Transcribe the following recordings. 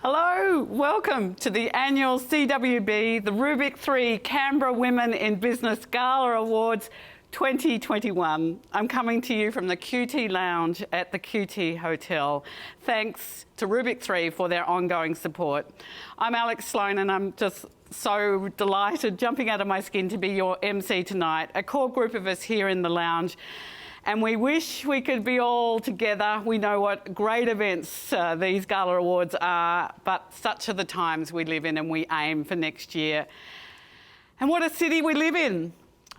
Hello, welcome to the annual CWB, the Rubik3 Canberra Women in Business Gala Awards 2021. I'm coming to you from the QT Lounge at the QT Hotel. Thanks to Rubik3 for their ongoing support. I'm Alex Sloan and I'm just so delighted, jumping out of my skin, to be your MC tonight. A core group of us here in the lounge. And we wish we could be all together. We know what great events these Gala Awards are, but such are the times we live in and we aim for next year. And what a city we live in,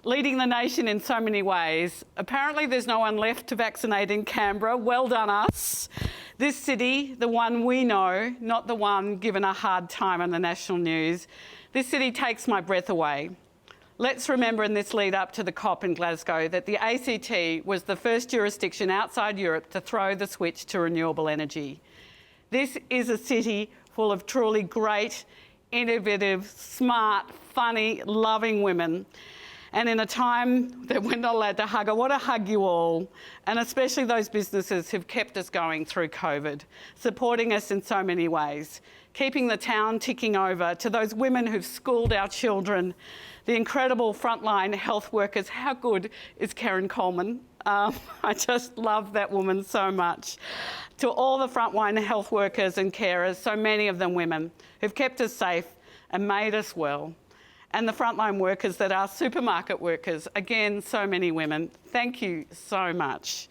leading the nation in so many ways. Apparently there's no one left to vaccinate in Canberra. Well done us. This city, the one we know, not the one given a hard time on the national news, this city takes my breath away. Let's remember in this lead up to the COP in Glasgow that the ACT was the first jurisdiction outside Europe to throw the switch to renewable energy. This is a city full of truly great, innovative, smart, funny, loving women. And in a time that we're not allowed to hug, I want to hug you all, and especially those businesses who've kept us going through COVID, supporting us in so many ways, keeping the town ticking over, to those women who've schooled our children, the incredible frontline health workers. How good is Karen Coleman? I just love that woman so much. To all the frontline health workers and carers, so many of them women, who've kept us safe and made us well. And the frontline workers that are supermarket workers, again, so many women. Thank you so much.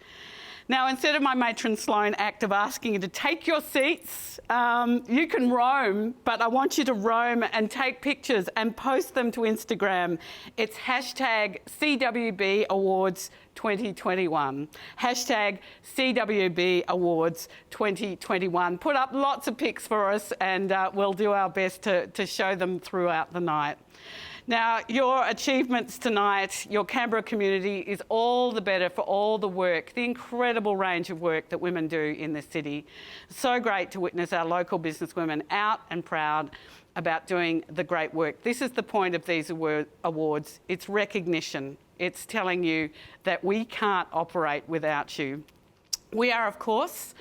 Now, instead of my matron Sloan act of asking you to take your seats, you can roam, but I want you to roam and take pictures and post them to Instagram. It's hashtag CWB Awards 2021. Hashtag CWB Awards 2021. Put up lots of pics for us and we'll do our best to show them throughout the night. Now, your achievements tonight, your Canberra community, is all the better for all the work, the incredible range of work that women do in this city. So great to witness our local businesswomen out and proud about doing the great work. This is the point of these awards. It's recognition. It's telling you that we can't operate without you. We are, of course,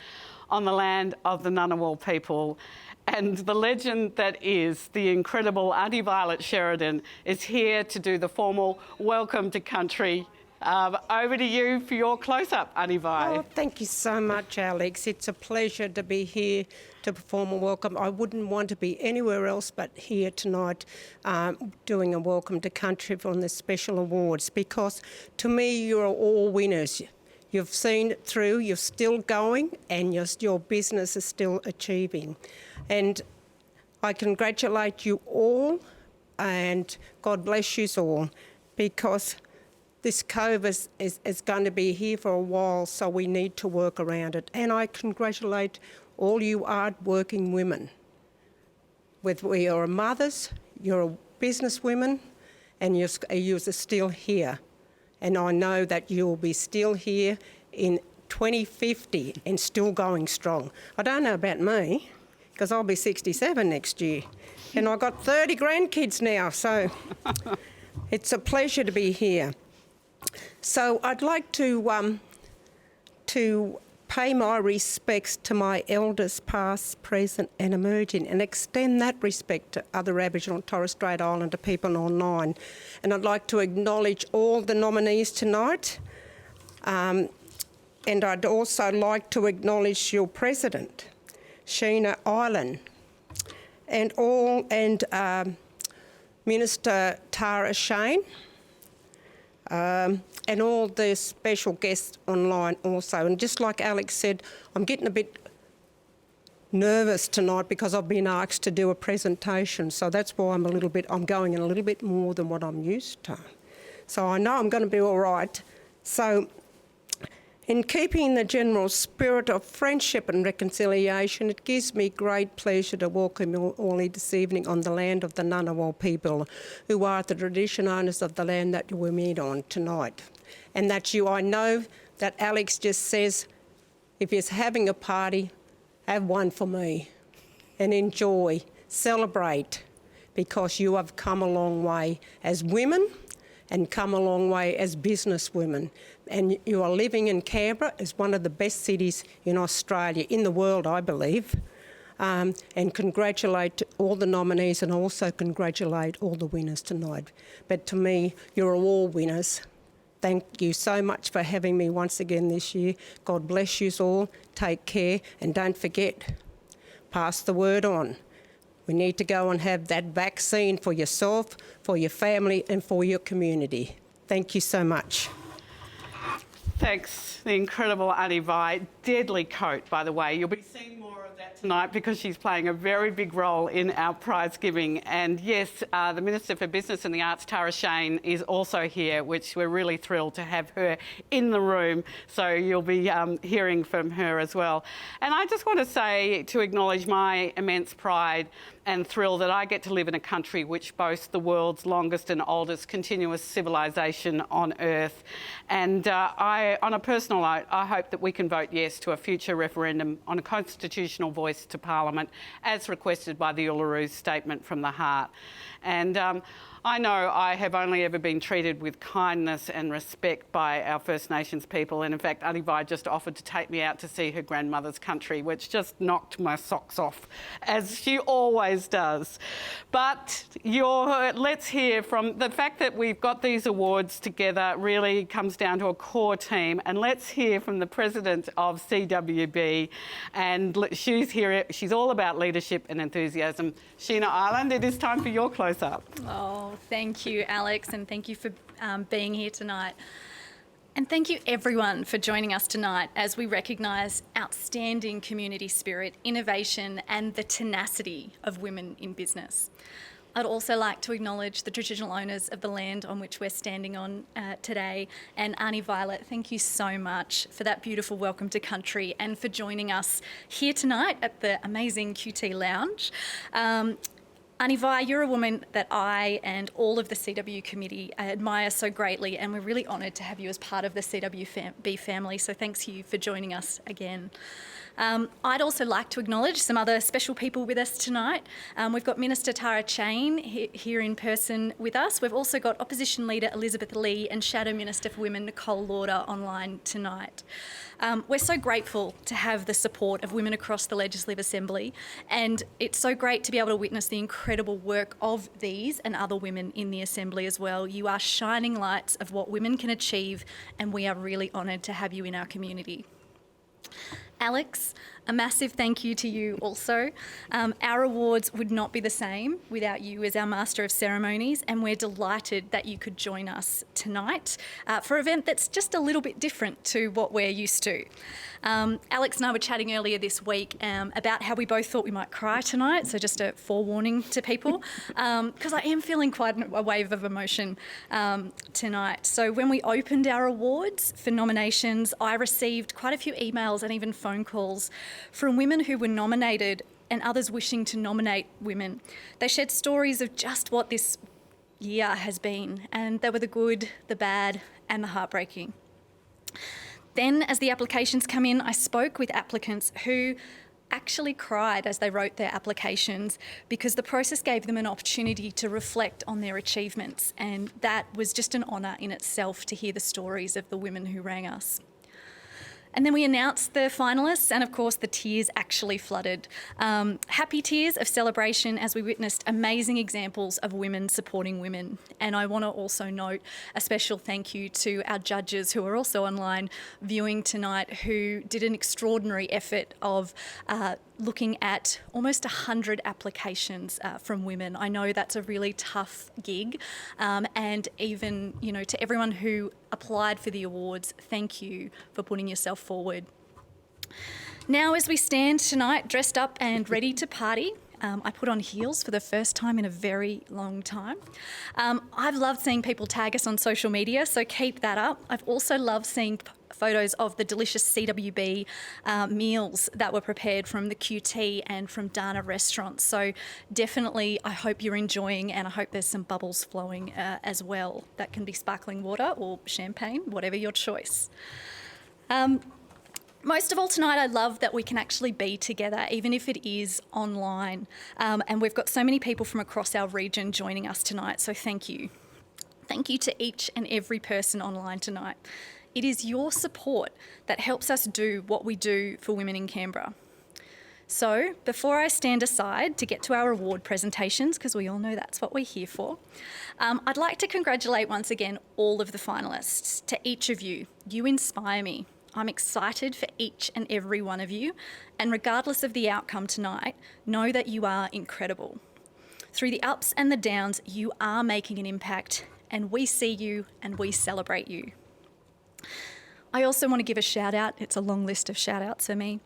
on the land of the Ngunnawal people. And the legend that is the incredible Auntie Violet Sheridan is here to do the formal welcome to country. Over to you for your close-up, Auntie Vi. Oh, thank you so much, Alex. It's a pleasure to be here to perform a welcome. I wouldn't want to be anywhere else but here tonight doing a welcome to country on the special awards, because to me you're all winners. You've seen it through, you're still going, and your business is still achieving. And I congratulate you all, and God bless you all, because this COVID is going to be here for a while, so we need to work around it. And I congratulate all you hard-working women. Whether you're mothers, you're business women, and you're still here. And I know that you'll be still here in 2050 and still going strong. I don't know about me, because I'll be 67 next year. And I've got 30 grandkids now, so it's a pleasure to be here. So I'd like to pay my respects to my elders past, present and emerging, and extend that respect to other Aboriginal and Torres Strait Islander people online. And I'd like to acknowledge all the nominees tonight. And I'd also like to acknowledge your president, Sheena Island, and Minister Tara Shane, and all the special guests online also. And just like Alex said, I'm getting a bit nervous tonight because I've been asked to do a presentation, so that's why I'm going in a little bit more than what I'm used to. So I know I'm going to be all right. So in keeping the general spirit of friendship and reconciliation, it gives me great pleasure to welcome you all this evening on the land of the Ngunnawal people, who are the tradition owners of the land that we meet on tonight. And that I know that Alex just says, if you're having a party, have one for me and enjoy, celebrate, because you have come a long way as women and come a long way as businesswomen. And you are living in Canberra, as one of the best cities in Australia, in the world, I believe. and congratulate all the nominees and also congratulate all the winners tonight. But to me, you're all winners. Thank you so much for having me once again this year. God bless you all. Take care, and don't forget, pass the word on. We need to go and have that vaccine for yourself, for your family, and for your community. Thank you so much. Thanks, the incredible Auntie Vi. Deadly coat, by the way. You'll be seeing more of that tonight because she's playing a very big role in our prize giving. And yes, the Minister for Business and the Arts, Tara Shane, is also here, which we're really thrilled to have her in the room. So you'll be hearing from her as well. And I just want to say, to acknowledge my immense pride and thrill that I get to live in a country which boasts the world's longest and oldest continuous civilisation on Earth. And on a personal note, I hope that we can vote yes to a future referendum on a constitutional voice to Parliament, as requested by the Uluru Statement from the Heart. And I know I have only ever been treated with kindness and respect by our First Nations people, and in fact Auntie Vi just offered to take me out to see her grandmother's country, which just knocked my socks off, as she always does. But let's hear from the fact that we've got these awards together really comes down to a core team, and let's hear from the President of CWB, and she's all about leadership and enthusiasm. Sheena Ireland, it is time for your close-up. Oh, thank you, Alex, and thank you for being here tonight. And thank you, everyone, for joining us tonight as we recognise outstanding community spirit, innovation and the tenacity of women in business. I'd also like to acknowledge the traditional owners of the land on which we're standing on today. And Auntie Violet, thank you so much for that beautiful welcome to country and for joining us here tonight at the amazing QT Lounge. Auntie Vi, you're a woman that I and all of the CW committee admire so greatly, and we're really honoured to have you as part of the CWB family, so thanks to you for joining us again. I'd also like to acknowledge some other special people with us tonight. We've got Minister Tara Shane here in person with us. We've also got Opposition Leader Elizabeth Lee and Shadow Minister for Women Nicole Lauder online tonight. We're so grateful to have the support of women across the Legislative Assembly, and it's so great to be able to witness the incredible work of these and other women in the Assembly as well. You are shining lights of what women can achieve, and we are really honoured to have you in our community. Alex, a massive thank you to you also. Our awards would not be the same without you as our Master of Ceremonies, and we're delighted that you could join us tonight for an event that's just a little bit different to what we're used to. Alex and I were chatting earlier this week about how we both thought we might cry tonight, so just a forewarning to people, because I am feeling quite a wave of emotion tonight. So when we opened our awards for nominations, I received quite a few emails and even phone calls from women who were nominated and others wishing to nominate women. They shared stories of just what this year has been, and they were the good, the bad, and the heartbreaking. Then, as the applications come in, I spoke with applicants who actually cried as they wrote their applications because the process gave them an opportunity to reflect on their achievements, and that was just an honour in itself to hear the stories of the women who rang us. And then we announced the finalists, and of course the tears actually flooded. Happy tears of celebration as we witnessed amazing examples of women supporting women. And I want to also note a special thank you to our judges who are also online viewing tonight, who did an extraordinary effort of looking at almost 100 applications from women. I know that's a really tough gig, and even, to everyone who applied for the awards, thank you for putting yourself forward. Now, as we stand tonight, dressed up and ready to party, I put on heels for the first time in a very long time. I've loved seeing people tag us on social media, so keep that up. I've also loved seeing photos of the delicious CWB meals that were prepared from the QT and from Dana restaurants. So definitely, I hope you're enjoying, and I hope there's some bubbles flowing as well. That can be sparkling water or champagne, whatever your choice. Most of all tonight, I love that we can actually be together, even if it is online. And we've got so many people from across our region joining us tonight, so thank you. Thank you to each and every person online tonight. It is your support that helps us do what we do for women in Canberra. So before I stand aside to get to our award presentations, because we all know that's what we're here for, I'd like to congratulate once again all of the finalists. To each of you, you inspire me. I'm excited for each and every one of you, and regardless of the outcome tonight, know that you are incredible. Through the ups and the downs, you are making an impact, and we see you and we celebrate you. I also want to give a shout out, it's a long list of shout outs for me,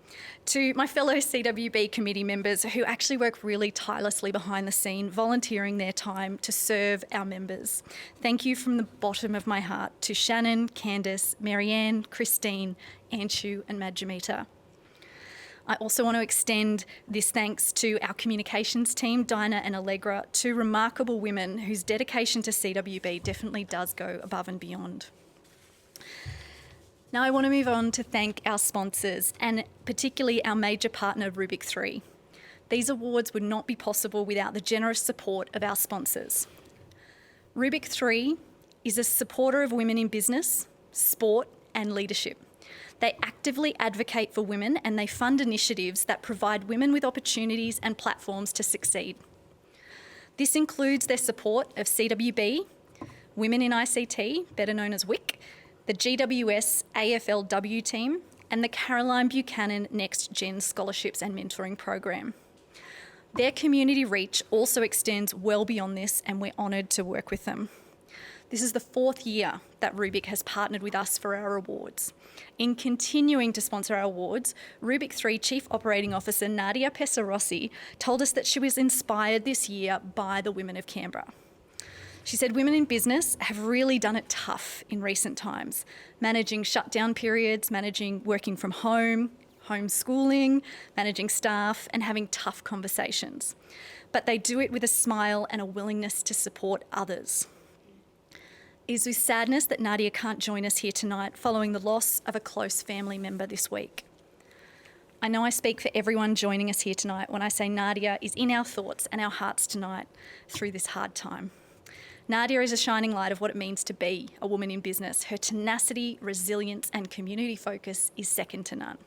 to my fellow CWB committee members who actually work really tirelessly behind the scene, volunteering their time to serve our members. Thank you from the bottom of my heart to Shannon, Candice, Marianne, Christine, Anshu and Madjamita. I also want to extend this thanks to our communications team, Dinah and Allegra, two remarkable women whose dedication to CWB definitely does go above and beyond. Now I want to move on to thank our sponsors and particularly our major partner Rubik3. These awards would not be possible without the generous support of our sponsors. Rubik3 is a supporter of women in business, sport and leadership. They actively advocate for women and they fund initiatives that provide women with opportunities and platforms to succeed. This includes their support of CWB, Women in ICT, better known as WIC, the GWS AFLW team, and the Caroline Buchanan Next Gen Scholarships and Mentoring Program. Their community reach also extends well beyond this, and we're honoured to work with them. This is the 4th year that Rubik has partnered with us for our awards. In continuing to sponsor our awards, Rubik3 Chief Operating Officer Nadia Pesarossi told us that she was inspired this year by the women of Canberra. She said women in business have really done it tough in recent times, managing shutdown periods, managing working from home, homeschooling, managing staff and having tough conversations. But they do it with a smile and a willingness to support others. It is with sadness that Nadia can't join us here tonight following the loss of a close family member this week. I know I speak for everyone joining us here tonight when I say Nadia is in our thoughts and our hearts tonight through this hard time. Nadia is a shining light of what it means to be a woman in business. Her tenacity, resilience and community focus is second to none.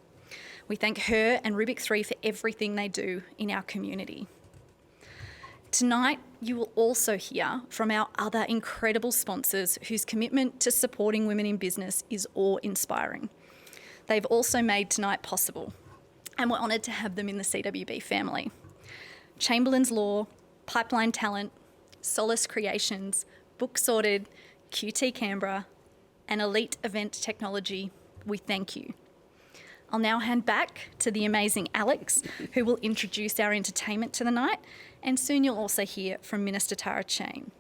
We thank her and Rubik3 for everything they do in our community. Tonight, you will also hear from our other incredible sponsors whose commitment to supporting women in business is awe-inspiring. They've also made tonight possible, and we're honoured to have them in the CWB family. Chamberlains Law, Pipeline Talent, Solace Creations, Book Sorted, QT Canberra, and Elite Event Technology, we thank you. I'll now hand back to the amazing Alex, who will introduce our entertainment to the night, and soon you'll also hear from Minister Tara Chain.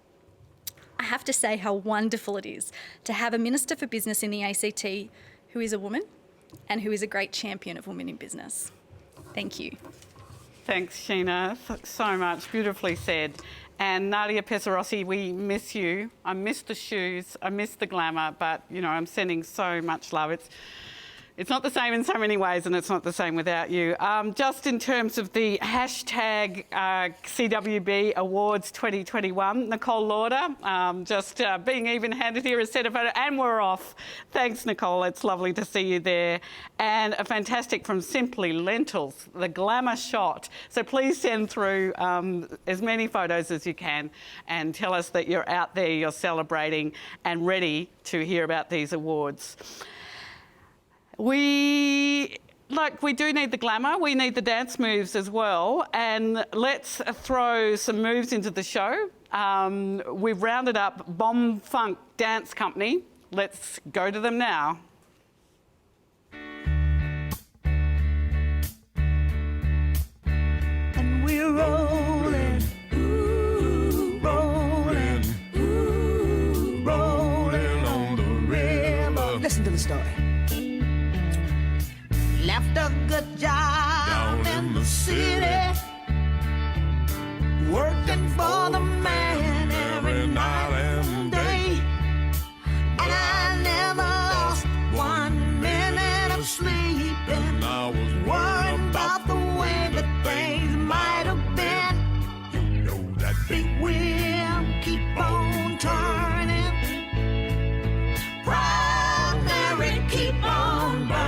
I have to say how wonderful it is to have a Minister for Business in the ACT who is a woman and who is a great champion of women in business. Thank you. Thanks, Sheena, so much. Beautifully said. And Nadia Pesarossi, we miss you. I miss the shoes, I miss the glamour, but, you know, I'm sending so much love. It's not the same in so many ways, and it's not the same without you. Just in terms of the hashtag CWB Awards 2021, Nicole Lauder, just being even-handed here has said about it, and we're off. Thanks, Nicole. It's lovely to see you there. And a fantastic from Simply Lentils, the glamour shot. So please send through as many photos as you can and tell us that you're out there, you're celebrating and ready to hear about these awards. We do need the glamour, we need the dance moves as well, and let's throw some moves into the show. We've rounded up Bomb Funk Dance Company. Let's go to them now. And we're rolling, ooh, rolling, ooh, rolling on the river. Listen to the story. Left a good job down in the city, working for the man every night and day. And I never lost 1 minute of sleep, and I was worried about the way that things might have been. You know that big wheel keep on turning, Proud Mary keep on burning.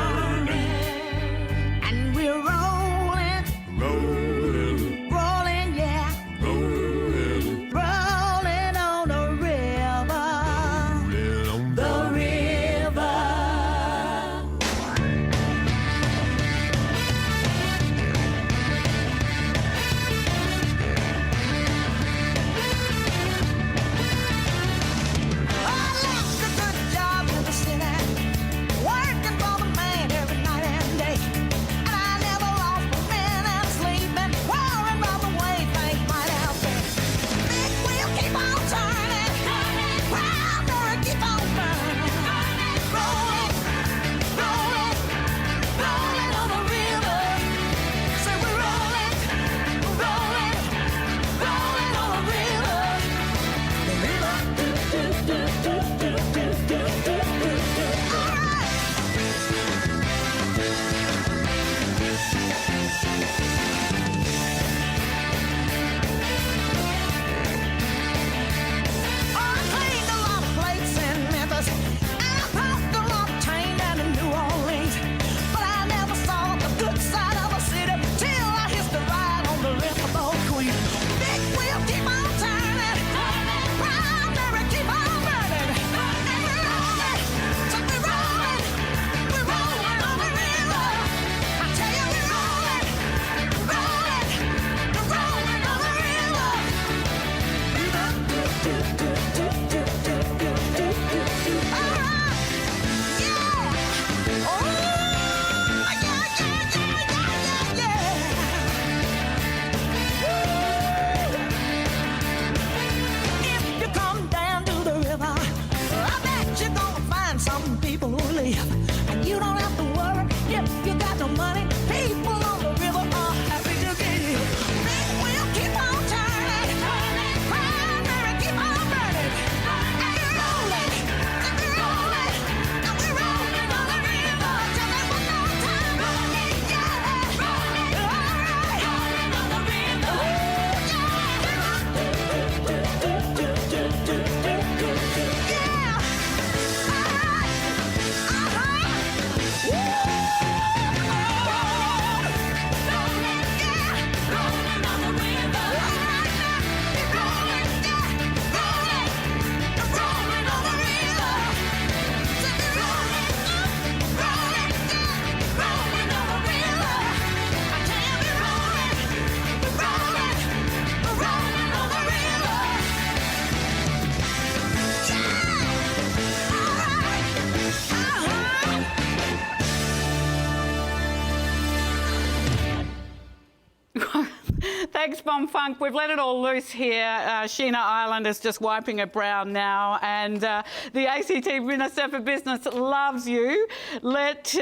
Thanks, Bomb Funk. We've let it all loose here. Sheena Ireland is just wiping her brow now, and the ACT Minister for Business loves you. Let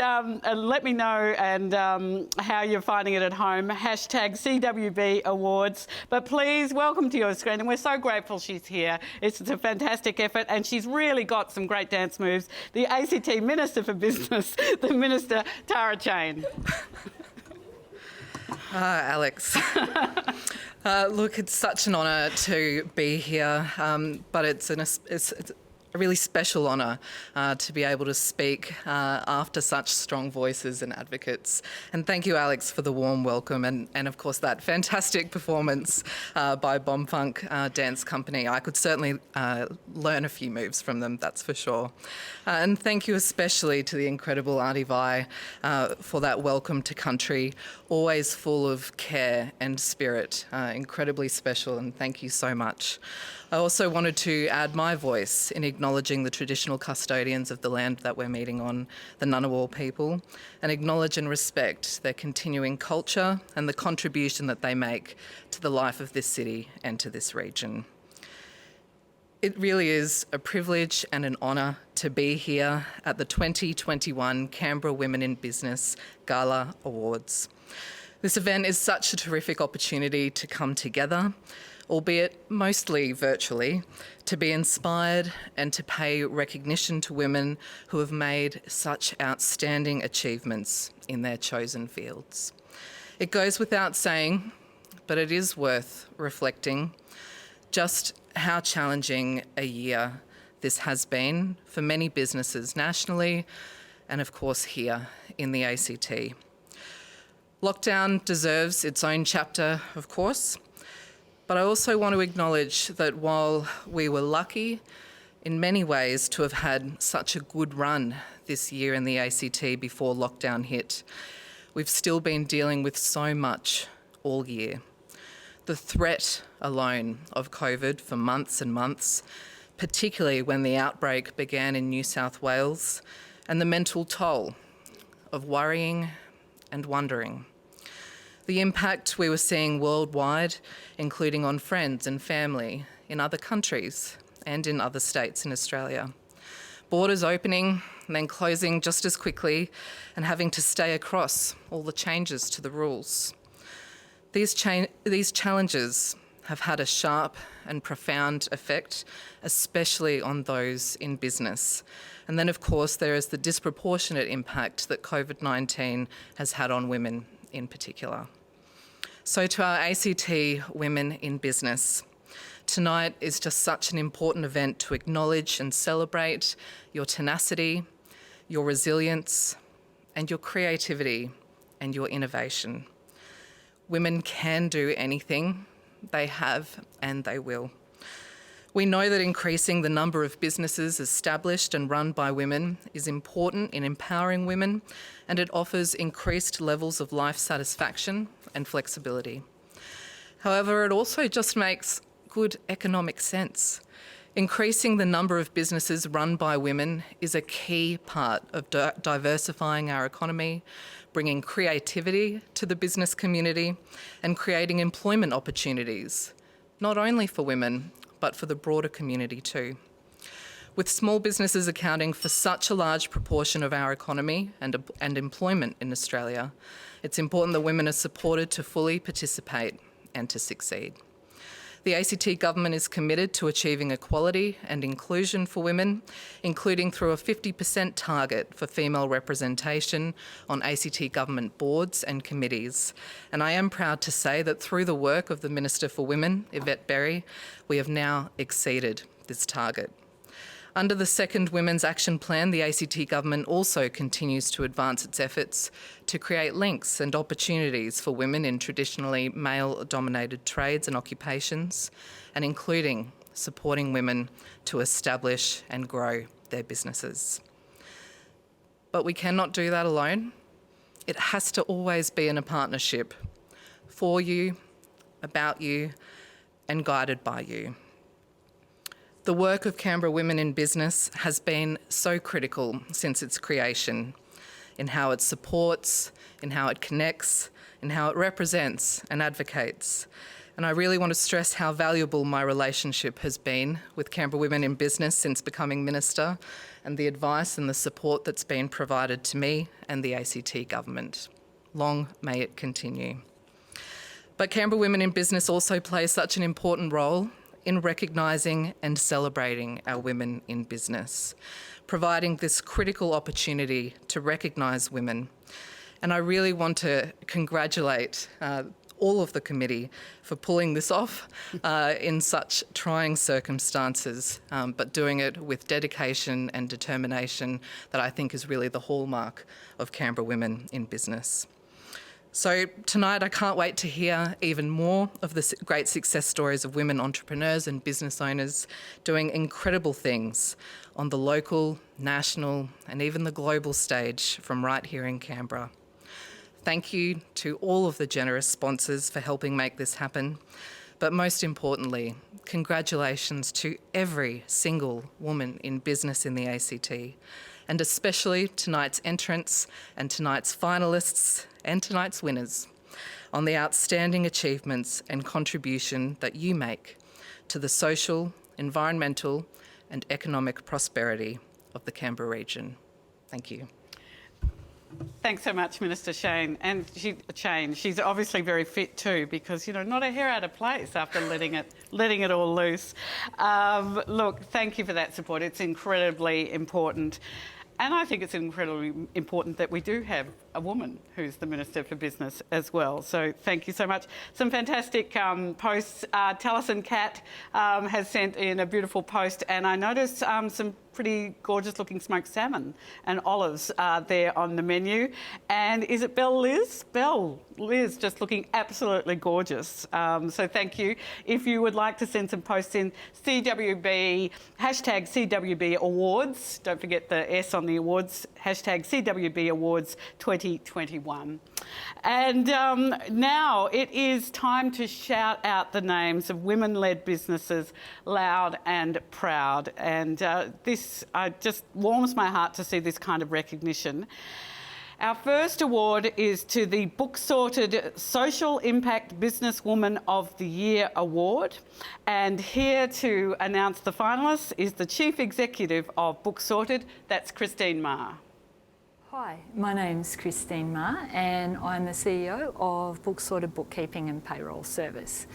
me know and how you're finding it at home. Hashtag CWB Awards. But please, welcome to your screen, and we're so grateful she's here. It's a fantastic effort, and she's really got some great dance moves. The ACT Minister for Business, the Minister, Tara Chain. Alex. Look, it's such an honour to be here, but it's a really special honour to be able to speak after such strong voices and advocates. And thank you, Alex, for the warm welcome and of course, that fantastic performance by Bomb Funk Dance Company. I could certainly learn a few moves from them, that's for sure. And thank you especially to the incredible Auntie Vi for that welcome to country, always full of care and spirit, incredibly special, and thank you so much. I also wanted to add my voice in acknowledging the traditional custodians of the land that we're meeting on, the Ngunnawal people, and acknowledge and respect their continuing culture and the contribution that they make to the life of this city and to this region. It really is a privilege and an honour to be here at the 2021 Canberra Women in Business Gala Awards. This event is such a terrific opportunity to come together, albeit mostly virtually, to be inspired and to pay recognition to women who have made such outstanding achievements in their chosen fields. It goes without saying, but it is worth reflecting just how challenging a year this has been for many businesses nationally and of course here in the ACT. Lockdown deserves its own chapter, of course, but I also want to acknowledge that while we were lucky in many ways to have had such a good run this year in the ACT before lockdown hit, we've still been dealing with so much all year. The threat alone of COVID for months and months, particularly when the outbreak began in New South Wales, and the mental toll of worrying and wondering. The impact we were seeing worldwide, including on friends and family in other countries and in other states in Australia. Borders opening and then closing just as quickly and having to stay across all the changes to the rules. These challenges have had a sharp and profound effect, especially on those in business. And then, of course, there is the disproportionate impact that COVID-19 has had on women in particular. So to our ACT women in business, tonight is just such an important event to acknowledge and celebrate your tenacity, your resilience, and your creativity and your innovation. Women can do anything, they have and they will. We know that increasing the number of businesses established and run by women is important in empowering women, and it offers increased levels of life satisfaction and flexibility. However, it also just makes good economic sense. Increasing the number of businesses run by women is a key part of diversifying our economy, bringing creativity to the business community, and creating employment opportunities, not only for women, but for the broader community too. With small businesses accounting for such a large proportion of our economy and employment in Australia, it's important that women are supported to fully participate and to succeed. The ACT government is committed to achieving equality and inclusion for women, including through a 50% target for female representation on ACT government boards and committees. And I am proud to say that through the work of the Minister for Women, Yvette Berry, we have now exceeded this target. Under the second Women's Action Plan, the ACT government also continues to advance its efforts to create links and opportunities for women in traditionally male-dominated trades and occupations, and including supporting women to establish and grow their businesses. But we cannot do that alone. It has to always be in a partnership for you, about you, and guided by you. The work of Canberra Women in Business has been so critical since its creation in how it supports, in how it connects, in how it represents and advocates. And I really want to stress how valuable my relationship has been with Canberra Women in Business since becoming Minister, and the advice and the support that's been provided to me and the ACT government. Long may it continue. But Canberra Women in Business also play such an important role in recognising and celebrating our women in business, providing this critical opportunity to recognise women. And I really want to congratulate all of the committee for pulling this off in such trying circumstances, but doing it with dedication and determination that I think is really the hallmark of Canberra Women in Business. So tonight I can't wait to hear even more of the great success stories of women entrepreneurs and business owners doing incredible things on the local, national and even the global stage from right here in Canberra. Thank you to all of the generous sponsors for helping make this happen. But most importantly, congratulations to every single woman in business in the ACT, and especially tonight's entrants and tonight's finalists and tonight's winners on the outstanding achievements and contribution that you make to the social, environmental and economic prosperity of the Canberra region. Thank you. Thanks so much, Minister Shane. And she's obviously very fit too, because, you know, not a hair out of place after letting it all loose. Look, thank you for that support. It's incredibly important. And I think it's incredibly important that we do have a woman who's the Minister for Business as well. So thank you so much. Some fantastic posts. Taliesin Cat has sent in a beautiful post, and I noticed some pretty gorgeous looking smoked salmon and olives there on the menu. And is it Bellelis? Liz, just looking absolutely gorgeous. So thank you. If you would like to send some posts in, CWB, hashtag CWB Awards. Don't forget the S on the awards, hashtag CWB Awards 2021. And now it is time to shout out the names of women-led businesses loud and proud. And this just warms my heart to see this kind of recognition. Our first award is to the Book Sorted Social Impact Businesswoman of the Year Award. And here to announce the finalists is the Chief Executive of Book Sorted, that's Christine Ma. Hi, my name's Christine Ma and I'm the CEO of Book Sorted Bookkeeping and Payroll Service.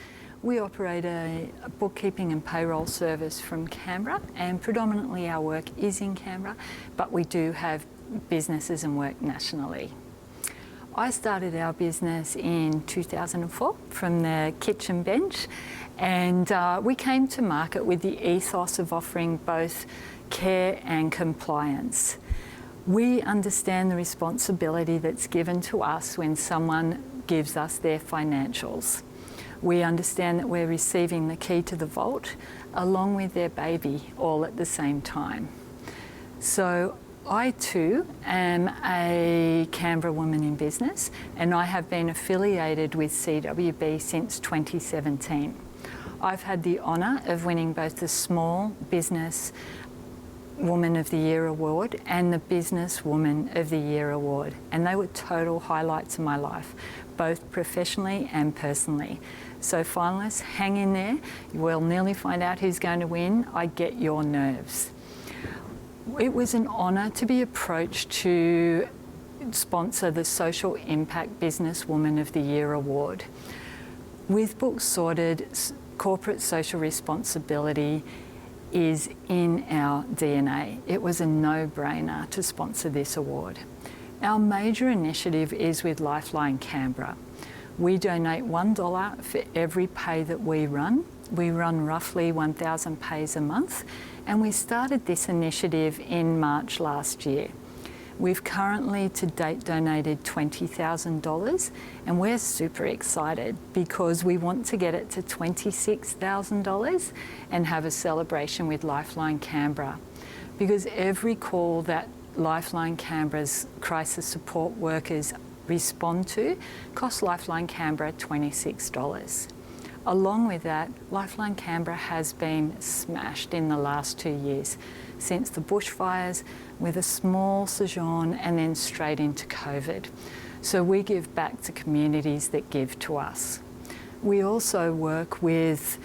We operate a bookkeeping and payroll service from Canberra, and predominantly our work is in Canberra, but we do have businesses and work nationally. I started our business in 2004 from the kitchen bench, and we came to market with the ethos of offering both care and compliance. We understand the responsibility that's given to us when someone gives us their financials. We understand that we're receiving the key to the vault along with their baby all at the same time. So I too am a Canberra Woman in Business, and I have been affiliated with CWB since 2017. I've had the honour of winning both the Small Business Woman of the Year Award and the Business Woman of the Year Award, and they were total highlights of my life, both professionally and personally. So finalists, hang in there. We'll nearly find out who's going to win. I get your nerves. It was an honour to be approached to sponsor the Social Impact Businesswoman of the Year Award. With Book Sorted, corporate social responsibility is in our DNA. It was a no-brainer to sponsor this award. Our major initiative is with Lifeline Canberra. We donate $1 for every pay that we run. We run roughly 1,000 pays a month, and we started this initiative in March last year. We've currently to date donated $20,000, and we're super excited because we want to get it to $26,000 and have a celebration with Lifeline Canberra. Because every call that Lifeline Canberra's crisis support workers respond to costs Lifeline Canberra $26. Along with that, Lifeline Canberra has been smashed in the last 2 years, since the bushfires with a small sojourn and then straight into COVID. So we give back to communities that give to us. We also work with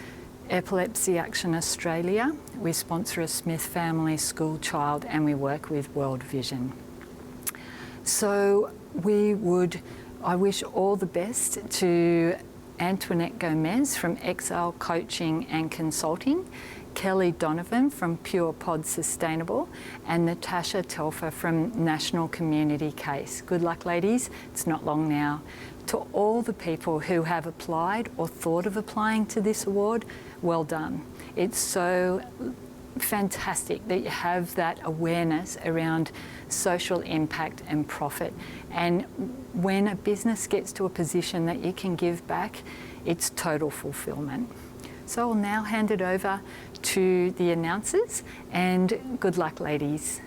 Epilepsy Action Australia. We sponsor a Smith family school child, and we work with World Vision. So I wish all the best to Antoinette Gomez from Exile Coaching and Consulting, Kelly Donovan from Pure Pod Sustainable, and Natashia Telfer from National Community Case. Good luck, ladies. It's not long now. To all the people who have applied or thought of applying to this award, well done. It's so fantastic that you have that awareness around social impact and profit. And when a business gets to a position that you can give back, it's total fulfillment. So I'll now hand it over to the announcers, and good luck, ladies.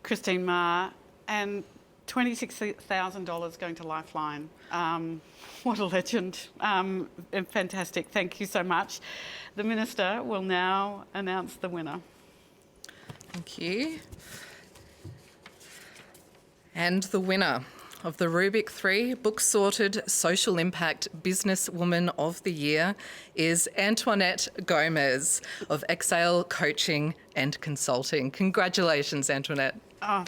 Christine Ma, and $26,000 going to Lifeline. What a legend. Fantastic. Thank you so much. The Minister will now announce the winner. Thank you. And the winner of the Rubik3 Book Sorted Social Impact Businesswoman of the Year is Antoinette Gomez of Exhale Coaching and Consulting. Congratulations, Antoinette. Oh,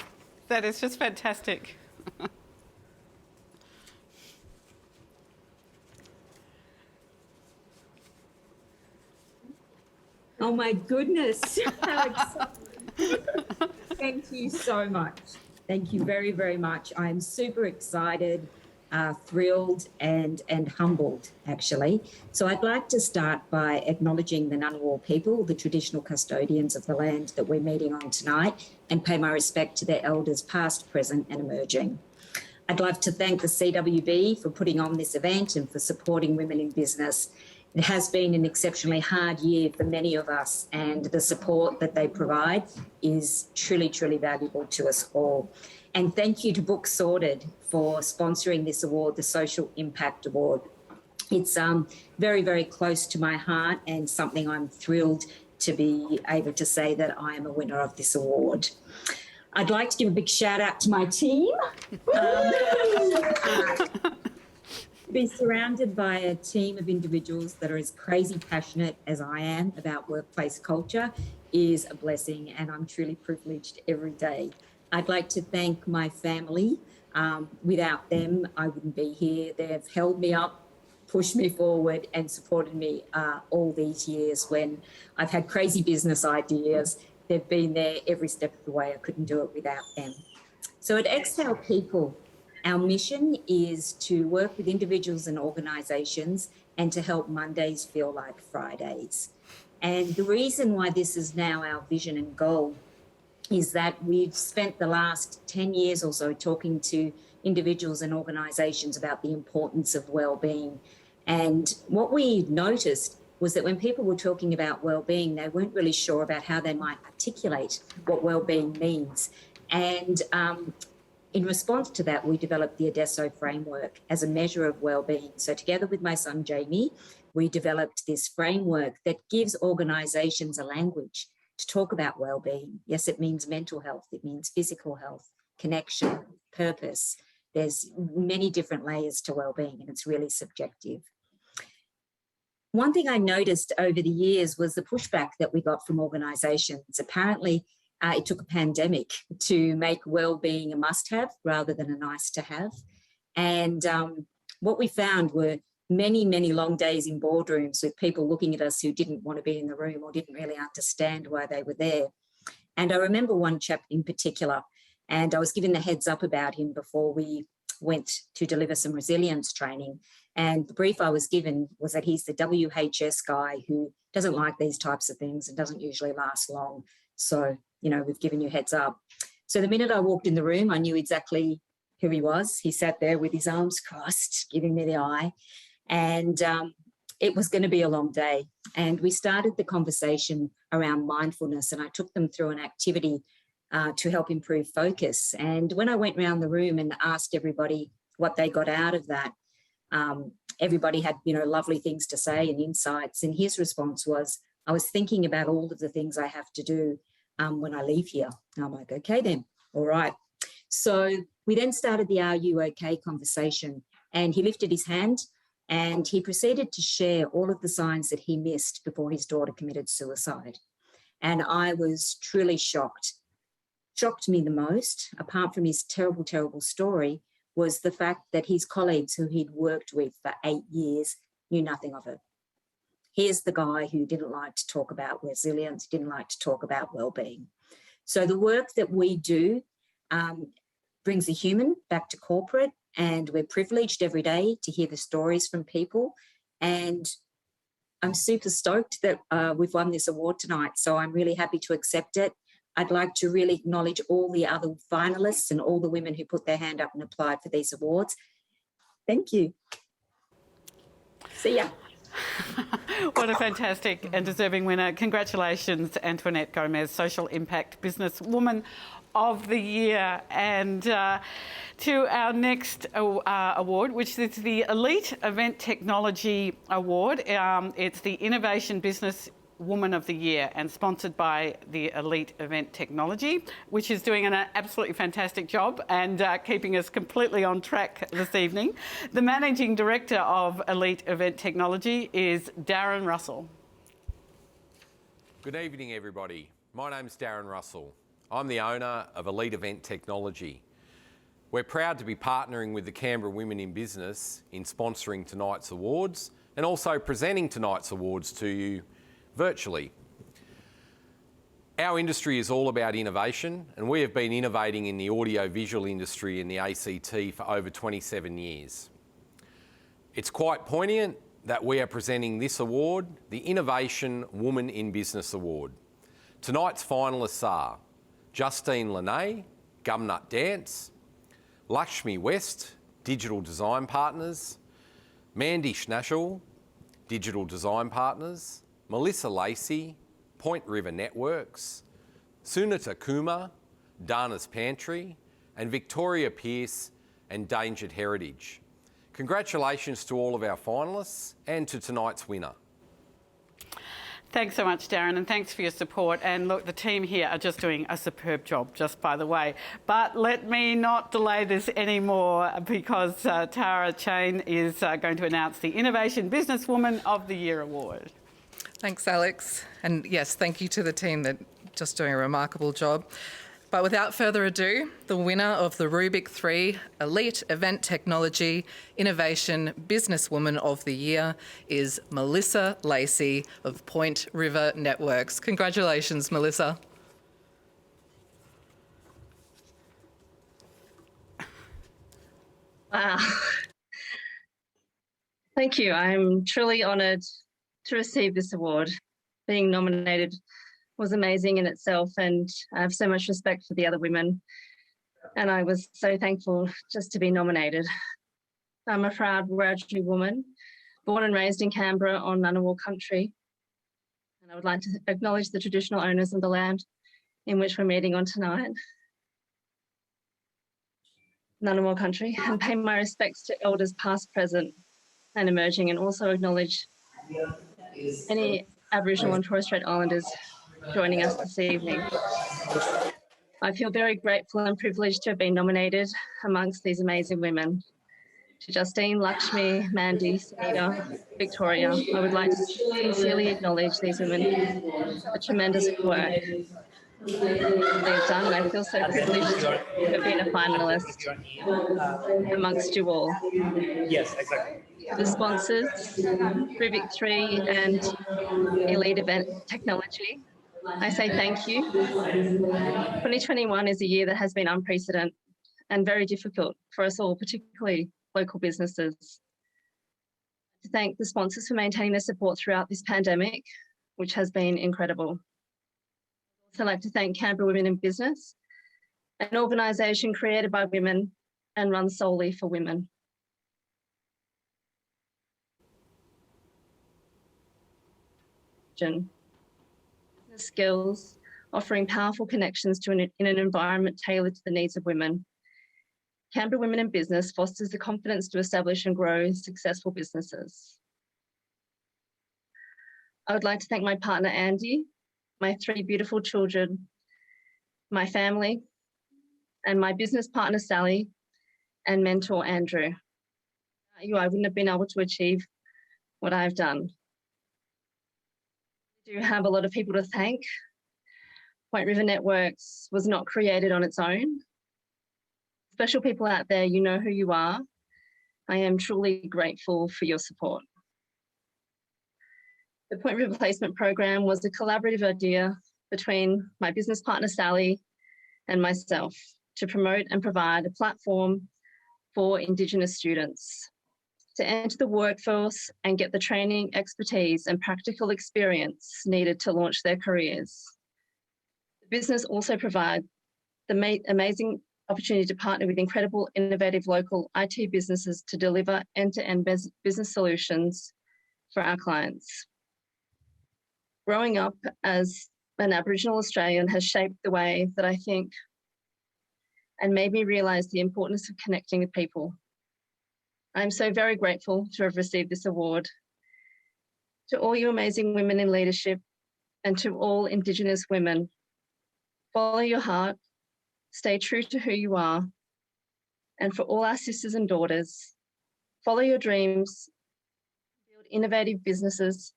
that is just fantastic. Oh my goodness. How exciting. Thank you so much. Thank you very, very much. I'm super excited, thrilled and humbled, actually. So I'd like to start by acknowledging the Ngunnawal people, the traditional custodians of the land that we're meeting on tonight, and pay my respect to their elders past, present and emerging. I'd like to thank the CWB for putting on this event and for supporting women in business. It has been an exceptionally hard year for many of us, and the support that they provide is truly, truly valuable to us all. And thank you to Book Sorted for sponsoring this award, the Social Impact Award. It's very, very close to my heart and something I'm thrilled to be able to say that I am a winner of this award. I'd like to give a big shout out to my team. Be surrounded by a team of individuals that are as crazy passionate as I am about workplace culture is a blessing, and I'm truly privileged every day. I'd like to thank my family. Without them, I wouldn't be here. They've held me up, pushed me forward and supported me all these years when I've had crazy business ideas. They've been there every step of the way. I couldn't do it without them. So at Exhale People, our mission is to work with individuals and organisations and to help Mondays feel like Fridays. And the reason why this is now our vision and goal is that we've spent the last 10 years or so talking to individuals and organisations about the importance of wellbeing. And what we noticed was that when people were talking about wellbeing, they weren't really sure about how they might articulate what wellbeing means. And in response to that, we developed the Adesso framework as a measure of wellbeing. So together with my son, Jamie, we developed this framework that gives organisations a language to talk about wellbeing. Yes, it means mental health, it means physical health, connection, purpose. There's many different layers to wellbeing, and it's really subjective. One thing I noticed over the years was the pushback that we got from organisations. Apparently, it took a pandemic to make wellbeing a must-have rather than a nice-to-have. And what we found were many, many long days in boardrooms with people looking at us who didn't want to be in the room or didn't really understand why they were there. And I remember one chap in particular, and I was given the heads up about him before we went to deliver some resilience training. And the brief I was given was that he's the WHS guy who doesn't like these types of things and doesn't usually last long. So, you know, we've given you heads up. So the minute I walked in the room, I knew exactly who he was. He sat there with his arms crossed, giving me the eye. And it was going to be a long day. And we started the conversation around mindfulness, and I took them through an activity to help improve focus. And when I went around the room and asked everybody what they got out of that, everybody had, you know, lovely things to say and insights. And his response was, I was thinking about all of the things I have to do when I leave here. And I'm like, okay then, all right. So We then started the "Are you okay?" conversation, and he lifted his hand and he proceeded to share all of the signs that he missed before his daughter committed suicide. And I was truly shocked. Shocked me the most, apart from his terrible, terrible story, was the fact that his colleagues who he'd worked with for 8 years knew nothing of it. Here's the guy who didn't like to talk about resilience, didn't like to talk about well-being. So the work that we do brings the human back to corporate, and we're privileged every day to hear the stories from people. And I'm super stoked that we've won this award tonight, so I'm really happy to accept it. I'd like to really acknowledge all the other finalists and all the women who put their hand up and applied for these awards. Thank you. See ya. What a fantastic and deserving winner. Congratulations, Antoinette Gomez, Social Impact Businesswoman of the Year. And to our next award, which is the Elite Event Technology Award. It's the Innovation Business Woman of the Year and sponsored by the Elite Event Technology, which is doing an absolutely fantastic job and keeping us completely on track this evening. The Managing Director of Elite Event Technology is Darren Russell. Good evening, everybody. My name's Darren Russell. I'm the owner of Elite Event Technology. We're proud to be partnering with the Canberra Women in Business in sponsoring tonight's awards and also presenting tonight's awards to you virtually. Our industry is all about innovation, and we have been innovating in the audio-visual industry in the ACT for over 27 years. It's quite poignant that we are presenting this award, the Innovation Woman in Business Award. Tonight's finalists are Justine, Lennane, Gumnut Dance, Lakshmi West, Digital Design Partners, Mandy Schnashel, Digital Design Partners, Melissa Lacey, Point River Networks, Sunita Kumar, Dana's Pantry, and Victoria Pearce, Endangered Heritage. Congratulations to all of our finalists and to tonight's winner. Thanks so much, Darren, and thanks for your support. And look, the team here are just doing a superb job, just by the way. But let me not delay this anymore because Tara Chain is going to announce the Innovation Businesswoman of the Year Award. Thanks, Alex. And yes, thank you to the team that just doing a remarkable job. But without further ado, the winner of the Rubik3 Elite Event Technology Innovation Businesswoman of the Year is Melissa Lacey of Point River Networks. Congratulations, Melissa. Wow. Thank you. I'm truly honoured to receive this award. Being nominated was amazing in itself, and I have so much respect for the other women, and I was so thankful just to be nominated. I'm a proud Wiradjuri woman, born and raised in Canberra on Ngunnawal country, and I would like to acknowledge the traditional owners of the land in which we're meeting on tonight, Ngunnawal country, and pay my respects to elders past, present and emerging, and also acknowledge any Aboriginal and Torres Strait Islanders joining us this evening. I feel very grateful and privileged to have been nominated amongst these amazing women. To Justine, Lakshmi, Mandy, Sunita, Victoria, I would like to sincerely acknowledge these women for the tremendous work they've done, and I feel so privileged to have been a finalist amongst you all. Yes, exactly. The sponsors, Rubik3 and Elite Event Technology, I say thank you. 2021 is a year that has been unprecedented and very difficult for us all, particularly local businesses. To thank the sponsors for maintaining their support throughout this pandemic, which has been incredible. I'd also like to thank Canberra Women in Business, an organisation created by women and run solely for women. Business skills, offering powerful connections to in an environment tailored to the needs of women. Canberra Women in Business fosters the confidence to establish and grow successful businesses. I would like to thank my partner, Andy, my 3 beautiful children, my family, and my business partner, Sally, and mentor, Andrew. I wouldn't have been able to achieve what I've done. I do have a lot of people to thank. Point River Networks was not created on its own. Special people out there, you know who you are. I am truly grateful for your support. The Point River Placement Program was a collaborative idea between my business partner, Sally, and myself to promote and provide a platform for Indigenous students to enter the workforce and get the training, expertise, and practical experience needed to launch their careers. The business also provides the amazing opportunity to partner with incredible, innovative local IT businesses to deliver end-to-end business solutions for our clients. Growing up as an Aboriginal Australian has shaped the way that I think and made me realise the importance of connecting with people. I'm so very grateful to have received this award. To all you amazing women in leadership and to all Indigenous women, follow your heart, stay true to who you are, and for all our sisters and daughters, follow your dreams, build innovative businesses.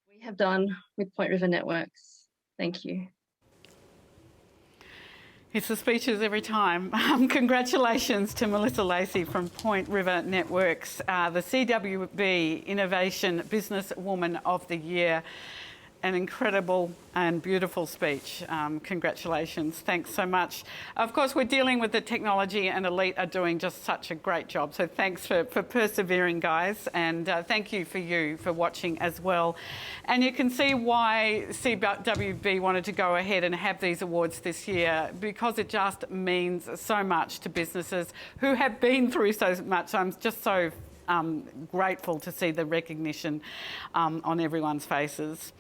We have done with Point River Networks. Thank you. It's the speeches every time. Congratulations to Melissa Lacey from Point River Networks, the CWB Innovation Businesswoman of the Year. An incredible and beautiful speech. Congratulations. Thanks so much. Of course, we're dealing with the technology and Elite are doing just such a great job. So thanks for persevering, guys. And thank you for watching as well. And you can see why CWB wanted to go ahead and have these awards this year, because it just means so much to businesses who have been through so much. I'm just so grateful to see the recognition on everyone's faces.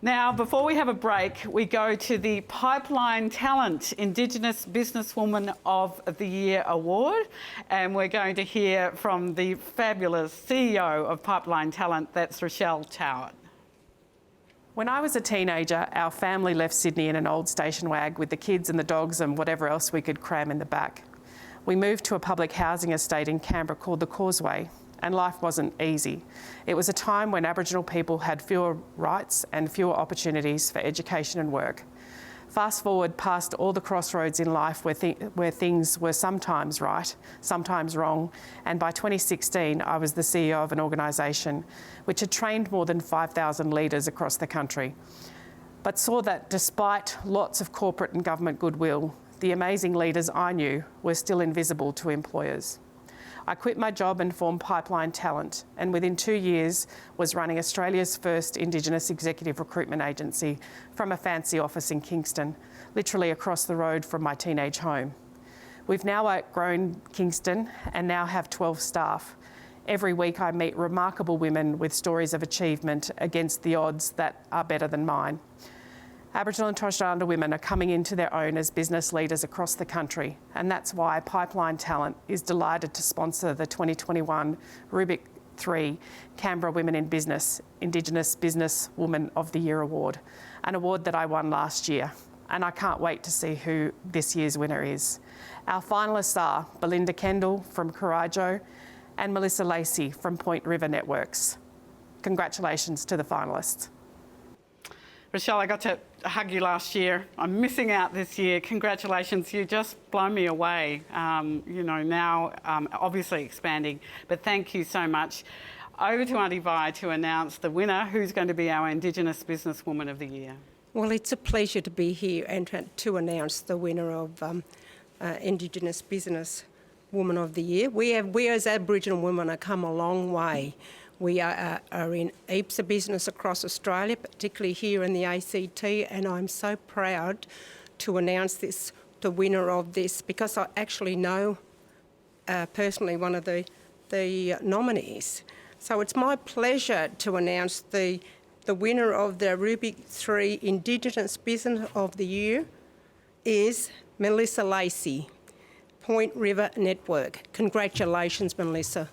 Now, before we have a break, we go to the Pipeline Talent Indigenous Businesswoman of the Year Award, and we're going to hear from the fabulous CEO of Pipeline Talent, that's Rochelle Towett. When I was a teenager, our family left Sydney in an old station wag with the kids and the dogs and whatever else we could cram in the back. We moved to a public housing estate in Canberra called the Causeway, and life wasn't easy. It was a time when Aboriginal people had fewer rights and fewer opportunities for education and work. Fast forward past all the crossroads in life where things were sometimes right, sometimes wrong, and by 2016 I was the CEO of an organisation which had trained more than 5,000 leaders across the country, but saw that despite lots of corporate and government goodwill, the amazing leaders I knew were still invisible to employers. I quit my job and formed Pipeline Talent, and within 2 years was running Australia's first Indigenous executive recruitment agency from a fancy office in Kingston, literally across the road from my teenage home. We've now outgrown Kingston and now have 12 staff. Every week I meet remarkable women with stories of achievement against the odds that are better than mine. Aboriginal and Torres Strait Islander women are coming into their own as business leaders across the country, and that's why Pipeline Talent is delighted to sponsor the 2021 Rubik3 Canberra Women in Business Indigenous Businesswoman of the Year Award, an award that I won last year, and I can't wait to see who this year's winner is. Our finalists are Belinda Kendall from Corajo and Melissa Lacey from Point River Networks. Congratulations to the finalists. Rochelle, I got to hug you last year. I'm missing out this year. Congratulations, you just blow me away. Now obviously expanding, but thank you so much. Over to Auntie Vi to announce the winner, who's going to be our Indigenous Businesswoman of the Year. Well, it's a pleasure to be here and to announce the winner of Indigenous Businesswoman of the Year. We as Aboriginal women have come a long way. We are in heaps of business across Australia, particularly here in the ACT, and I'm so proud to announce the winner of this, because I actually know personally one of the nominees. So it's my pleasure to announce the winner of the Rubik3 Indigenous Business of the Year is Melissa Lacey, Point River Network. Congratulations, Melissa.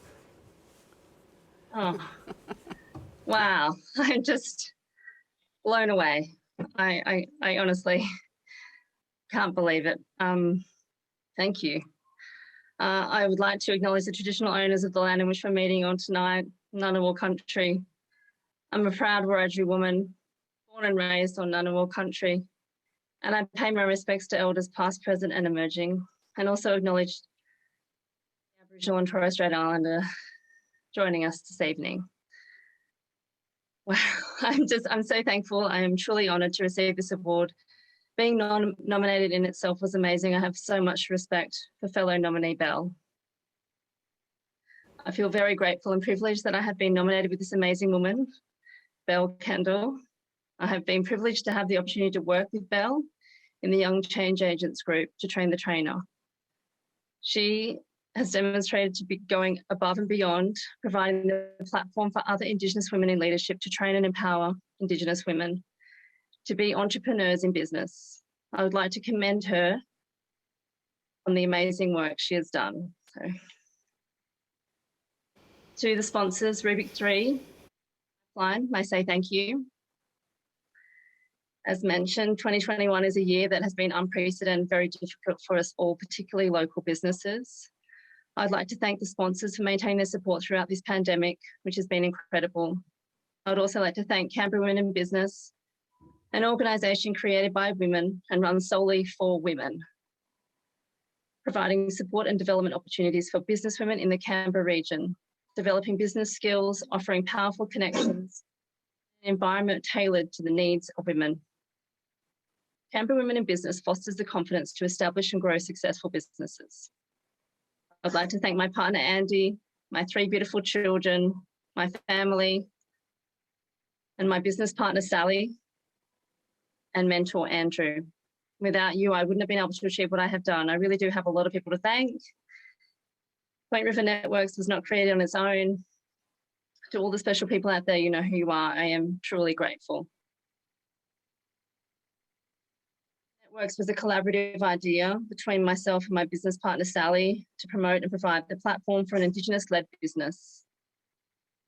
Oh, wow. I'm just blown away. I honestly can't believe it. Thank you. I would like to acknowledge the traditional owners of the land in which we're meeting on tonight, Ngunnawal country. I'm a proud Wiradjuri woman, born and raised on Ngunnawal country, and I pay my respects to elders past, present and emerging, and also acknowledge the Aboriginal and Torres Strait Islander joining us this evening. Wow, I'm so thankful. I am truly honoured to receive this award. Being nominated in itself was amazing. I have so much respect for fellow nominee Belle. I feel very grateful and privileged that I have been nominated with this amazing woman, Belle Kendall. I have been privileged to have the opportunity to work with Belle in the Young Change Agents group to train the trainer. She has demonstrated to be going above and beyond, providing the platform for other Indigenous women in leadership to train and empower Indigenous women to be entrepreneurs in business. I would like to commend her on the amazing work she has done. So, to the sponsors, Rubik3, I say thank you. As mentioned, 2021 is a year that has been unprecedented and very difficult for us all, particularly local businesses. I'd like to thank the sponsors for maintaining their support throughout this pandemic, which has been incredible. I'd also like to thank Canberra Women in Business, an organisation created by women and run solely for women, providing support and development opportunities for businesswomen in the Canberra region, developing business skills, offering powerful connections, an environment tailored to the needs of women. Canberra Women in Business fosters the confidence to establish and grow successful businesses. I'd like to thank my partner, Andy, my 3 beautiful children, my family, and my business partner, Sally, and mentor, Andrew. Without you, I wouldn't have been able to achieve what I have done. I really do have a lot of people to thank. Point River Networks was not created on its own. To all the special people out there, you know who you are. I am truly grateful. Networks was a collaborative idea between myself and my business partner, Sally, to promote and provide the platform for an Indigenous-led business,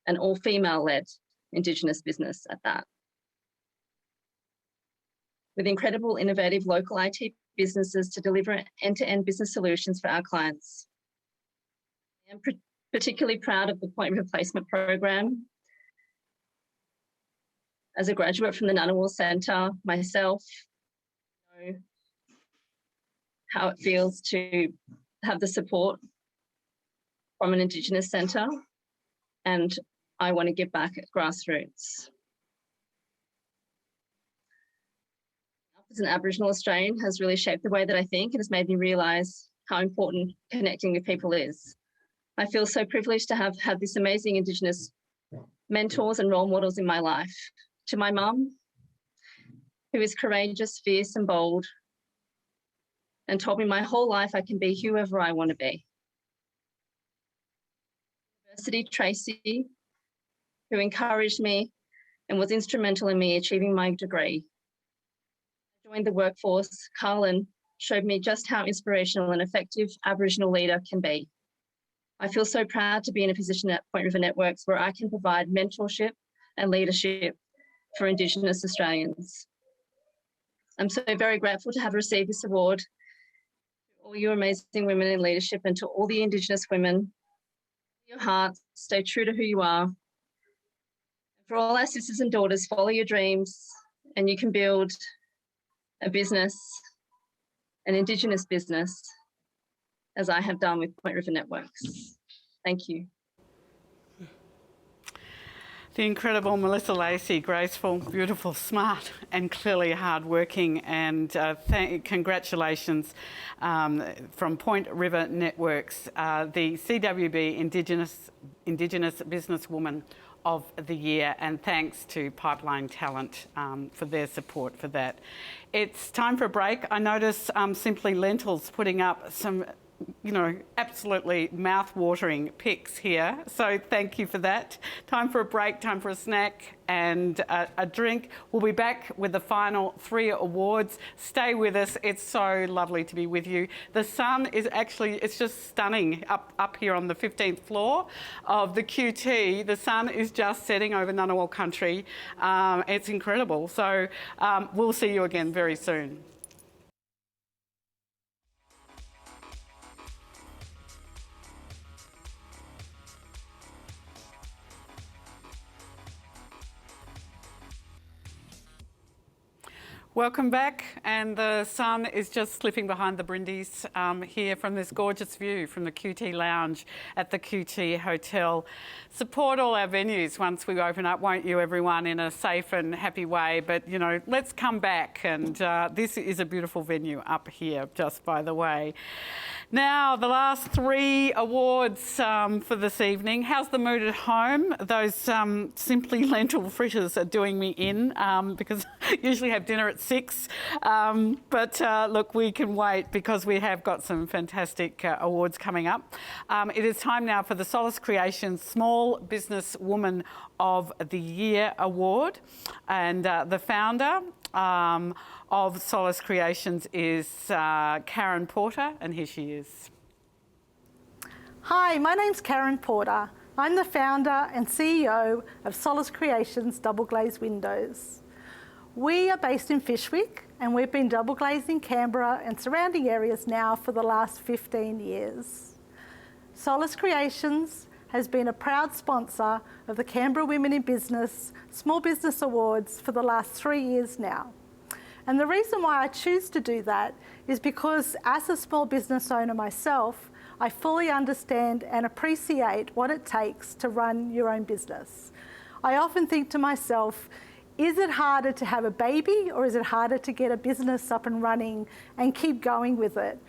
an all-female-led Indigenous business at that. With incredible, innovative local IT businesses to deliver end-to-end business solutions for our clients. I am particularly proud of the Point River Placement Program. As a graduate from the Ngunnawal Centre, myself, I know how it feels to have the support from an Indigenous centre, and I want to give back at grassroots. As an Aboriginal Australian has really shaped the way that I think and has made me realise how important connecting with people is. I feel so privileged to have had this amazing Indigenous mentors and role models in my life. To my mum, who is courageous, fierce and bold, and told me my whole life I can be whoever I want to be. University, Tracy, who encouraged me and was instrumental in me achieving my degree. I joined the workforce. Carlin showed me just how inspirational and effective Aboriginal leader can be. I feel so proud to be in a position at Point River Networks where I can provide mentorship and leadership for Indigenous Australians. I'm so very grateful to have received this award. To all you amazing women in leadership and to all the Indigenous women, your hearts, stay true to who you are. For all our sisters and daughters, follow your dreams and you can build a business, an Indigenous business, as I have done with Point River Networks. Thank you. The incredible Melissa Lacey, graceful, beautiful, smart and clearly hardworking, and congratulations from Point River Networks, the CWB Indigenous Businesswoman of the Year, and thanks to Pipeline Talent for their support for that. It's time for a break. I notice Simply Lentils putting up some absolutely mouth-watering pics here. So thank you for that. Time for a break, time for a snack and a drink. We'll be back with the final 3 awards. Stay with us. It's so lovely to be with you. The sun is actually, it's just stunning up here on the 15th floor of the QT. The sun is just setting over Ngunnawal country. It's incredible. So we'll see you again very soon. Welcome back, and the sun is just slipping behind the Brindis here from this gorgeous view from the QT Lounge at the QT Hotel. Support all our venues once we open up, won't you, everyone, in a safe and happy way. But, you know, let's come back, and this is a beautiful venue up here, just by the way. Now, the last 3 awards for this evening. How's the mood at home? Those simply lentil fritters are doing me in because I usually have dinner at 6. But look, we can wait because we have got some fantastic awards coming up. It is time now for the Solace Creations Small Business Woman of the Year Award. And the founder of Solace Creations is Karen Porter, and here she is. Hi, my name's Karen Porter. I'm the founder and CEO of Solace Creations Double Glazed Windows. We are based in Fyshwick, and we've been double glazed in Canberra and surrounding areas now for the last 15 years. Solace Creations has been a proud sponsor of the Canberra Women in Business Small Business Awards for the last 3 years now. And the reason why I choose to do that is because as a small business owner myself, I fully understand and appreciate what it takes to run your own business. I often think to myself, is it harder to have a baby, or is it harder to get a business up and running and keep going with it?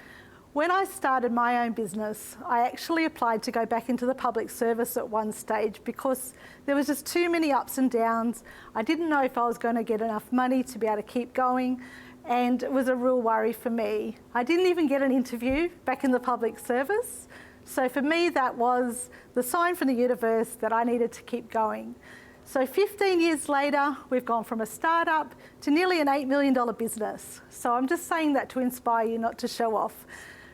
When I started my own business, I actually applied to go back into the public service at one stage because there was just too many ups and downs. I didn't know if I was going to get enough money to be able to keep going, and it was a real worry for me. I didn't even get an interview back in the public service. So for me, that was the sign from the universe that I needed to keep going. So 15 years later, we've gone from a startup to nearly an $8 million business. So I'm just saying that to inspire you, not to show off.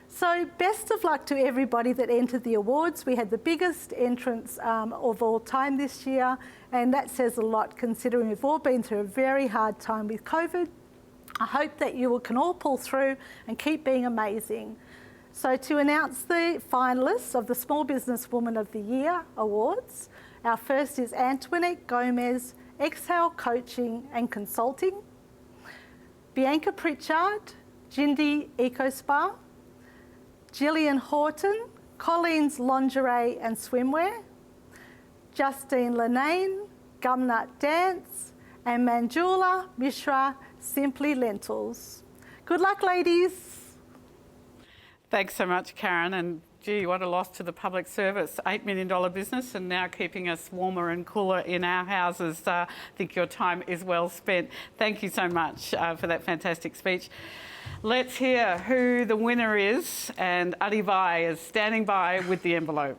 So best of luck to everybody that entered the awards. We had the biggest entrance of all time this year, and that says a lot considering we've all been through a very hard time with COVID. I hope that you can all pull through and keep being amazing. So to announce the finalists of the Small Business Woman of the Year Awards, our first is Antoinette Gomez, Exhale Coaching and Consulting; Bianca Pritchard, Jindy Eco Spa; Gillian Horton, Colleen's Lingerie and Swimwear; Justine Lennane, Gumnut Dance; and Manjula Mishra, Simply Lentils. Good luck, ladies. Thanks so much, Karen. And gee, what a loss to the public service. $8 million business, and now keeping us warmer and cooler in our houses. I think your time is well spent. Thank you so much for that fantastic speech. Let's hear who the winner is, and Adi Vai is standing by with the envelope.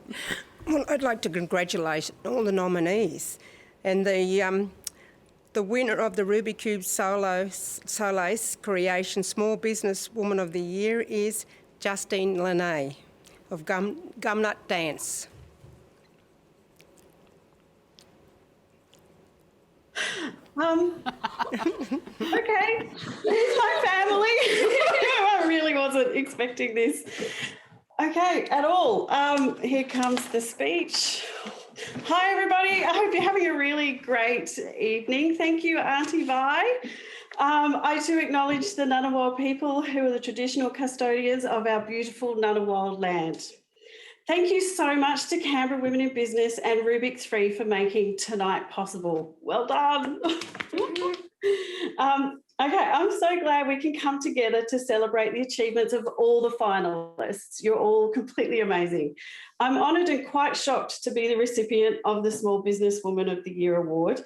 Well, I'd like to congratulate all the nominees, and the winner of the Rubik3 Solace Creation Small Business Woman of the Year is Justine Lennane of Gumnut Dance. Okay, here's my family. I really wasn't expecting this. Okay, at all. Here comes the speech. Hi, everybody. I hope you're having a really great evening. Thank you, Auntie Vi. I do acknowledge the Ngunnawal people who are the traditional custodians of our beautiful Ngunnawal land. Thank you so much to Canberra Women in Business and Rubik3 for making tonight possible. Well done. Okay, I'm so glad we can come together to celebrate the achievements of all the finalists. You're all completely amazing. I'm honoured and quite shocked to be the recipient of the Small Business Woman of the Year Award.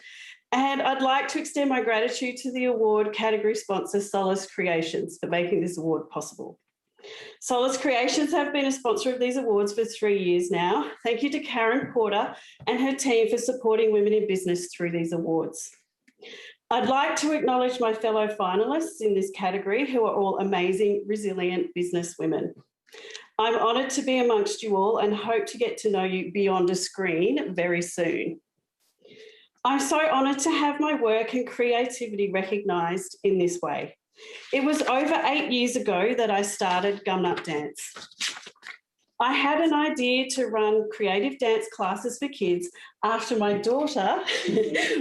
And I'd like to extend my gratitude to the award category sponsor, Solace Creations, for making this award possible. Solace Creations have been a sponsor of these awards for 3 years now. Thank you to Karen Porter and her team for supporting women in business through these awards. I'd like to acknowledge my fellow finalists in this category who are all amazing, resilient business women. I'm honoured to be amongst you all and hope to get to know you beyond a screen very soon. I'm so honoured to have my work and creativity recognised in this way. It was over 8 years ago that I started Gumnut Dance. I had an idea to run creative dance classes for kids after my daughter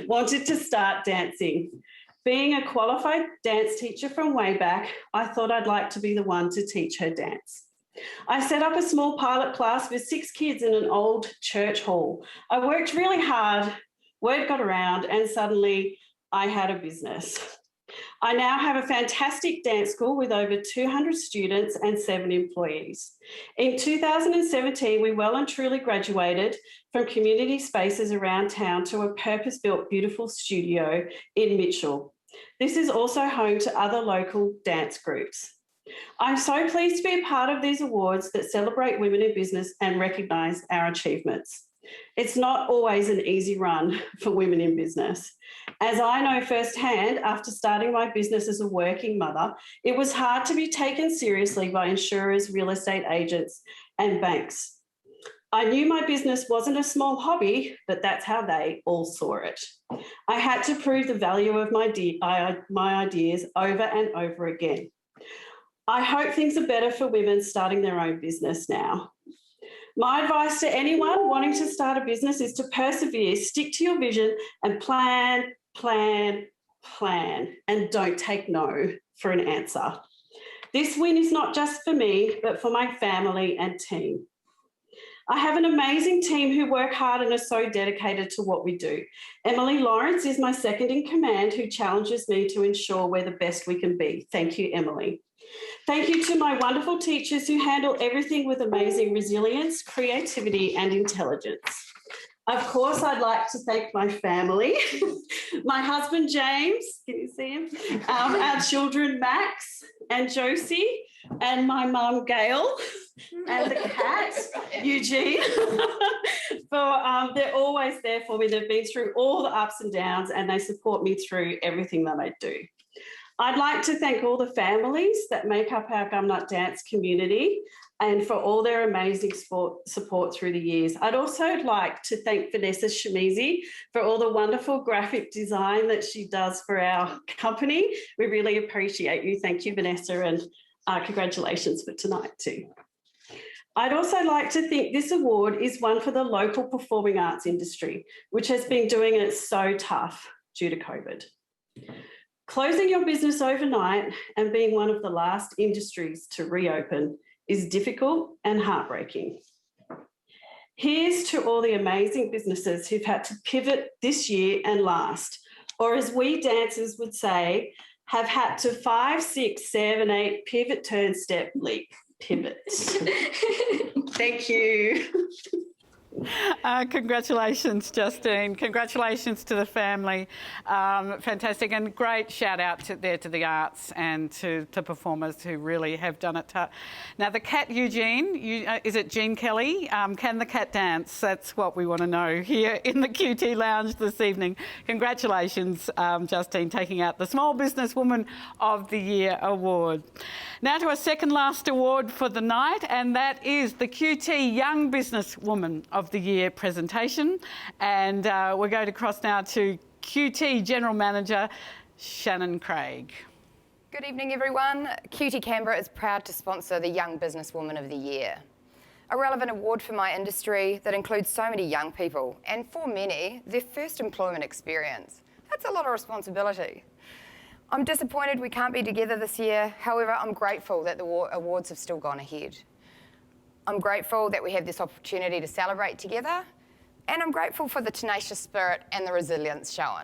wanted to start dancing. Being a qualified dance teacher from way back, I thought I'd like to be the one to teach her dance. I set up a small pilot class with 6 kids in an old church hall. I worked really hard, word got around, and suddenly I had a business. I now have a fantastic dance school with over 200 students and 7 employees. In 2017, we well and truly graduated from community spaces around town to a purpose-built beautiful studio in Mitchell. This is also home to other local dance groups. I'm so pleased to be a part of these awards that celebrate women in business and recognise our achievements. It's not always an easy run for women in business. As I know firsthand, after starting my business as a working mother, it was hard to be taken seriously by insurers, real estate agents, and banks. I knew my business wasn't a small hobby, but that's how they all saw it. I had to prove the value of my ideas over and over again. I hope things are better for women starting their own business now. My advice to anyone wanting to start a business is to persevere, stick to your vision, and plan, and don't take no for an answer. This win is not just for me, but for my family and team. I have an amazing team who work hard and are so dedicated to what we do. Emily Lawrence is my second in command, who challenges me to ensure we're the best we can be. Thank you, Emily. Thank you to my wonderful teachers who handle everything with amazing resilience, creativity, and intelligence. Of course, I'd like to thank my family, my husband, James, can you see him? Our children, Max and Josie, and my mum, Gail, and the cat, Eugene, they're always there for me. They've been through all the ups and downs, and they support me through everything that I do. I'd like to thank all the families that make up our Gumnut dance community and for all their amazing support through the years. I'd also like to thank Vanessa Schimizzi for all the wonderful graphic design that she does for our company. We really appreciate you. Thank you, Vanessa, and congratulations for tonight too. I'd also like to think this award is one for the local performing arts industry, which has been doing it so tough due to COVID. Closing your business overnight and being one of the last industries to reopen is difficult and heartbreaking. Here's to all the amazing businesses who've had to pivot this year and last, or as we dancers would say, have had to 5, 6, 7, 8 pivot, turn, step, leap, pivot. Thank you. Congratulations, Justine. Congratulations to the family. Fantastic, and great shout out to the arts and to performers who really have done it tough. Now, the cat, Eugene, is it Jean Kelly? Can the cat dance? That's what we want to know here in the QT Lounge this evening. Congratulations, Justine, taking out the Small Business Woman of the Year award. Now to our second last award for the night, and that is the QT Young Business Woman of the Year presentation. And we're going to cross now to QT General Manager Shannon Craig. Good evening, everyone. QT Canberra is proud to sponsor the Young Businesswoman of the Year, a relevant award for my industry that includes so many young people, and for many, their first employment experience. That's a lot of responsibility. I'm disappointed we can't be together this year. However, I'm grateful that the awards have still gone ahead. I'm grateful that we have this opportunity to celebrate together, and I'm grateful for the tenacious spirit and the resilience shown.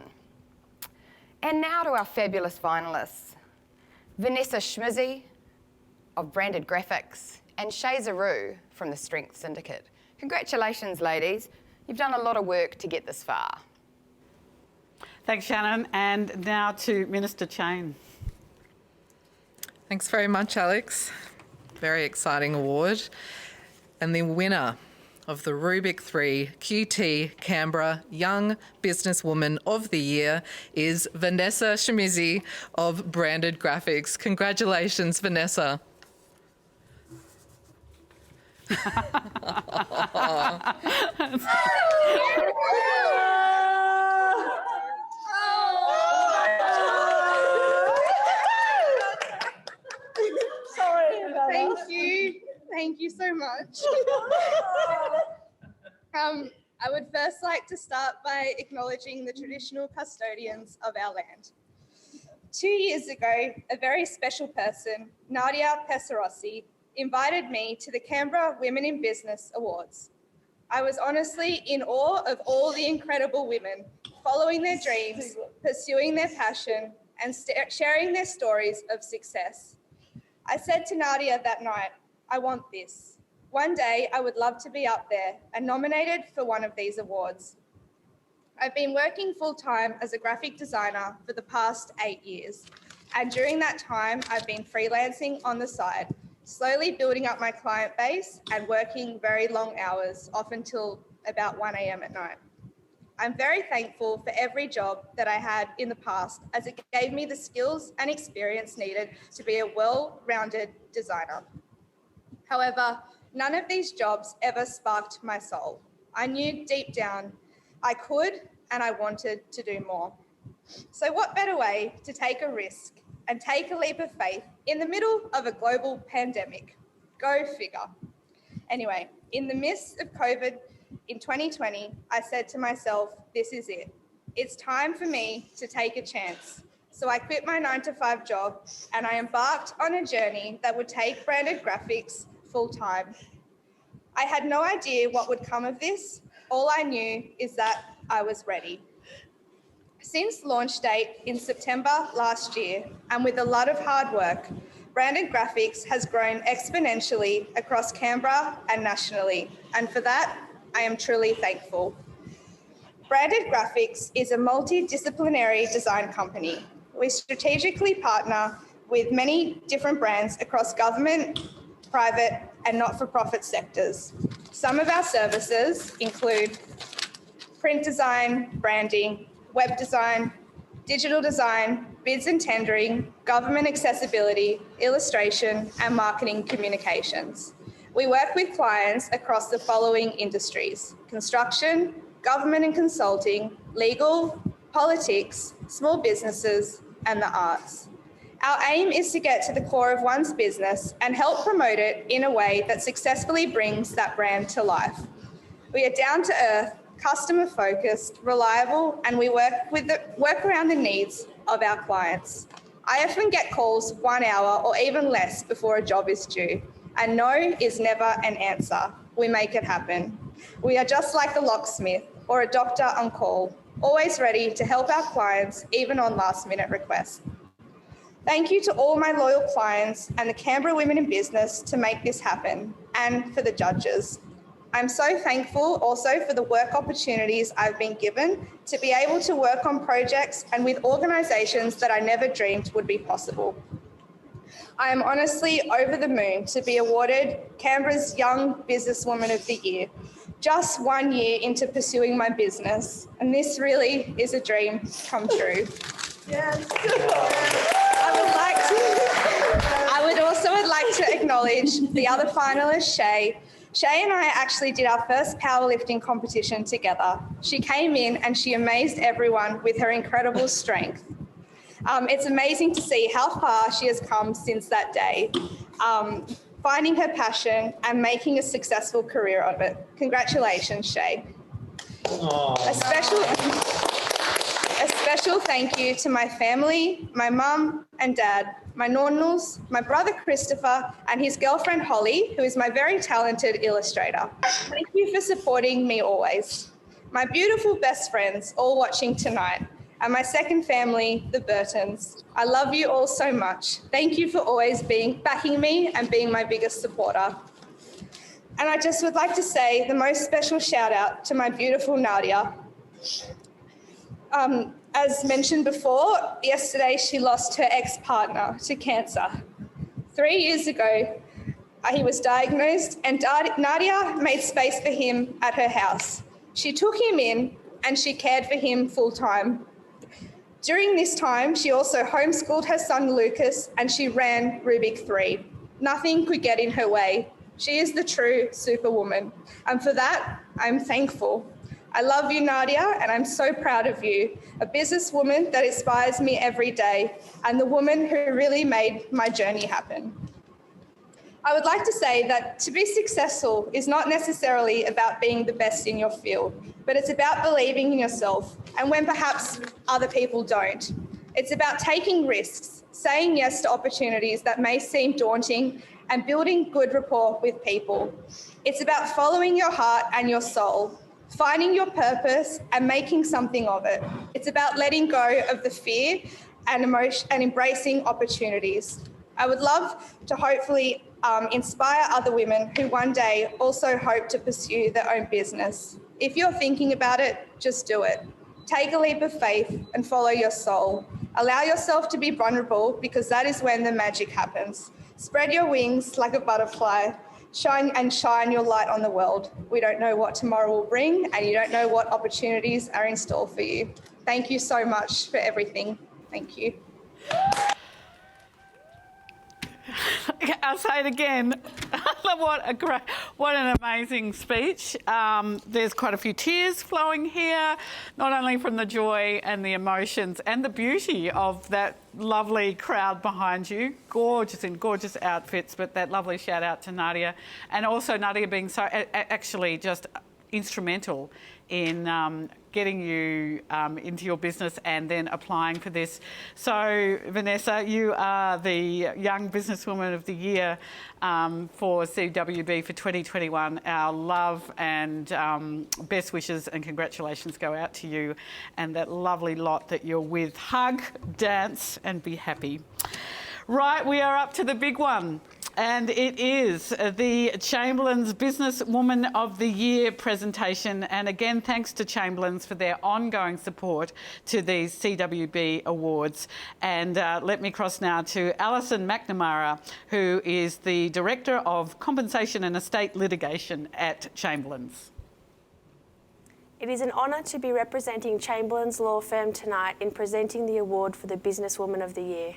And now to our fabulous finalists. Vanessa Schimizzi of Branded Graphics and Shay Zaru from the Strength Syndicate. Congratulations, ladies. You've done a lot of work to get this far. Thanks, Shannon. And now to Minister Chain. Thanks very much, Alex. Very exciting award. And the winner of the Rubik3 QT Canberra Young Businesswoman of the Year is Vanessa Schimizzi of Branded Graphics. Congratulations, Vanessa. Thank you so much. I would first like to start by acknowledging the traditional custodians of our land. 2 years ago, a very special person, Nadia Pesarossi, invited me to the Canberra Women in Business Awards. I was honestly in awe of all the incredible women following their dreams, pursuing their passion, and sharing their stories of success. I said to Nadia that night, I want this. One day I would love to be up there and nominated for one of these awards. I've been working full-time as a graphic designer for the past 8 years. And during that time, I've been freelancing on the side, slowly building up my client base and working very long hours, often till about 1 a.m. at night. I'm very thankful for every job that I had in the past, as it gave me the skills and experience needed to be a well-rounded designer. However, none of these jobs ever sparked my soul. I knew deep down I could and I wanted to do more. So what better way to take a risk and take a leap of faith in the middle of a global pandemic? Go figure. Anyway, in the midst of COVID in 2020, I said to myself, this is it. It's time for me to take a chance. So I quit my 9-to-5 job and I embarked on a journey that would take branded graphics full-time. I had no idea what would come of this. All I knew is that I was ready. Since launch date in September last year, and with a lot of hard work, branded graphics has grown exponentially across Canberra and nationally, and for that, I am truly thankful. Branded Graphics is a multidisciplinary design company. We strategically partner with many different brands across government, private, and not-for-profit sectors. Some of our services include print design, branding, web design, digital design, bids and tendering, government accessibility, illustration, and marketing communications. We work with clients across the following industries: construction, government and consulting, legal, politics, small businesses, and the arts. Our aim is to get to the core of one's business and help promote it in a way that successfully brings that brand to life. We are down to earth, customer-focused, reliable, and we work around the needs of our clients. I often get calls 1 hour or even less before a job is due, and no is never an answer. We make it happen. We are just like a locksmith or a doctor on call, always ready to help our clients, even on last-minute requests. Thank you to all my loyal clients and the Canberra Women in Business to make this happen, and for the judges. I'm so thankful also for the work opportunities I've been given to be able to work on projects and with organisations that I never dreamed would be possible. I am honestly over the moon to be awarded Canberra's Young Businesswoman of the Year, just 1 year into pursuing my business, and this really is a dream come true. Yes. I would also like to acknowledge the other finalist, Shay. Shay and I actually did our first powerlifting competition together. She came in and she amazed everyone with her incredible strength. It's amazing to see how far she has come since that day, finding her passion and making a successful career of it. Congratulations, Shay. A special thank you to my family, my mum and dad, my nonnals, my brother Christopher, and his girlfriend Holly, who is my very talented illustrator. Thank you for supporting me always. My beautiful best friends, all watching tonight, and my second family, the Burtons. I love you all so much. Thank you for always backing me and being my biggest supporter. And I just would like to say the most special shout out to my beautiful Nadia. As mentioned before, yesterday she lost her ex-partner to cancer. 3 years ago, he was diagnosed and Nadia made space for him at her house. She took him in and she cared for him full time. During this time, she also homeschooled her son Lucas and she ran Rubik3. Nothing could get in her way. She is the true superwoman. And for that, I'm thankful. I love you, Nadia, and I'm so proud of you, a businesswoman that inspires me every day and the woman who really made my journey happen. I would like to say that to be successful is not necessarily about being the best in your field, but it's about believing in yourself and when perhaps other people don't. It's about taking risks, saying yes to opportunities that may seem daunting, and building good rapport with people. It's about following your heart and your soul, finding your purpose and making something of it. It's about letting go of the fear and emotion and embracing opportunities. I would love to hopefully inspire other women who one day also hope to pursue their own business. If you're thinking about it, just do it. Take a leap of faith and follow your soul. Allow yourself to be vulnerable, because that is when the magic happens. Spread your wings like a butterfly. Shine your light on the world. We don't know what tomorrow will bring, and you don't know what opportunities are in store for you. Thank you so much for everything. Thank you. I'll say it again. What an amazing speech. There's quite a few tears flowing here, not only from the joy and the emotions and the beauty of that lovely crowd behind you, gorgeous in gorgeous outfits, but that lovely shout out to Nadia, and also Nadia being so actually just instrumental in getting you into your business and then applying for this. So, Vanessa, you are the Young Businesswoman of the Year for CWB for 2021. Our love and best wishes and congratulations go out to you and that lovely lot that you're with. Hug, dance and be happy. Right, we are up to the big one. And it is the Chamberlains Businesswoman of the Year presentation. And again, thanks to Chamberlains for their ongoing support to these CWB awards. And let me cross now to Alison McNamara, who is the Director of Compensation and Estate Litigation at Chamberlains. It is an honour to be representing Chamberlains Law Firm tonight in presenting the award for the Businesswoman of the Year.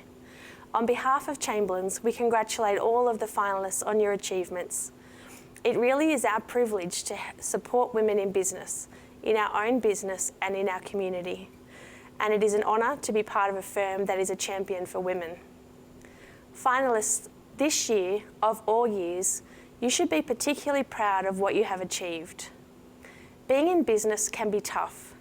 On behalf of Chamberlains, we congratulate all of the finalists on your achievements. It really is our privilege to support women in business, in our own business and in our community. And it is an honour to be part of a firm that is a champion for women. Finalists, this year, of all years, you should be particularly proud of what you have achieved. Being in business can be tough,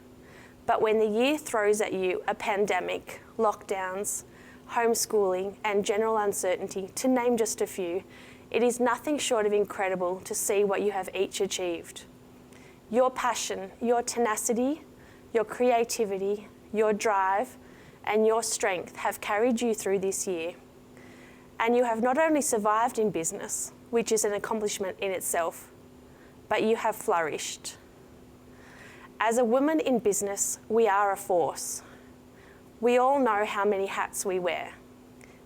but when the year throws at you a pandemic, lockdowns, homeschooling and general uncertainty, to name just a few, it is nothing short of incredible to see what you have each achieved. Your passion, your tenacity, your creativity, your drive and your strength have carried you through this year. And you have not only survived in business, which is an accomplishment in itself, but you have flourished. As a woman in business, we are a force. We all know how many hats we wear.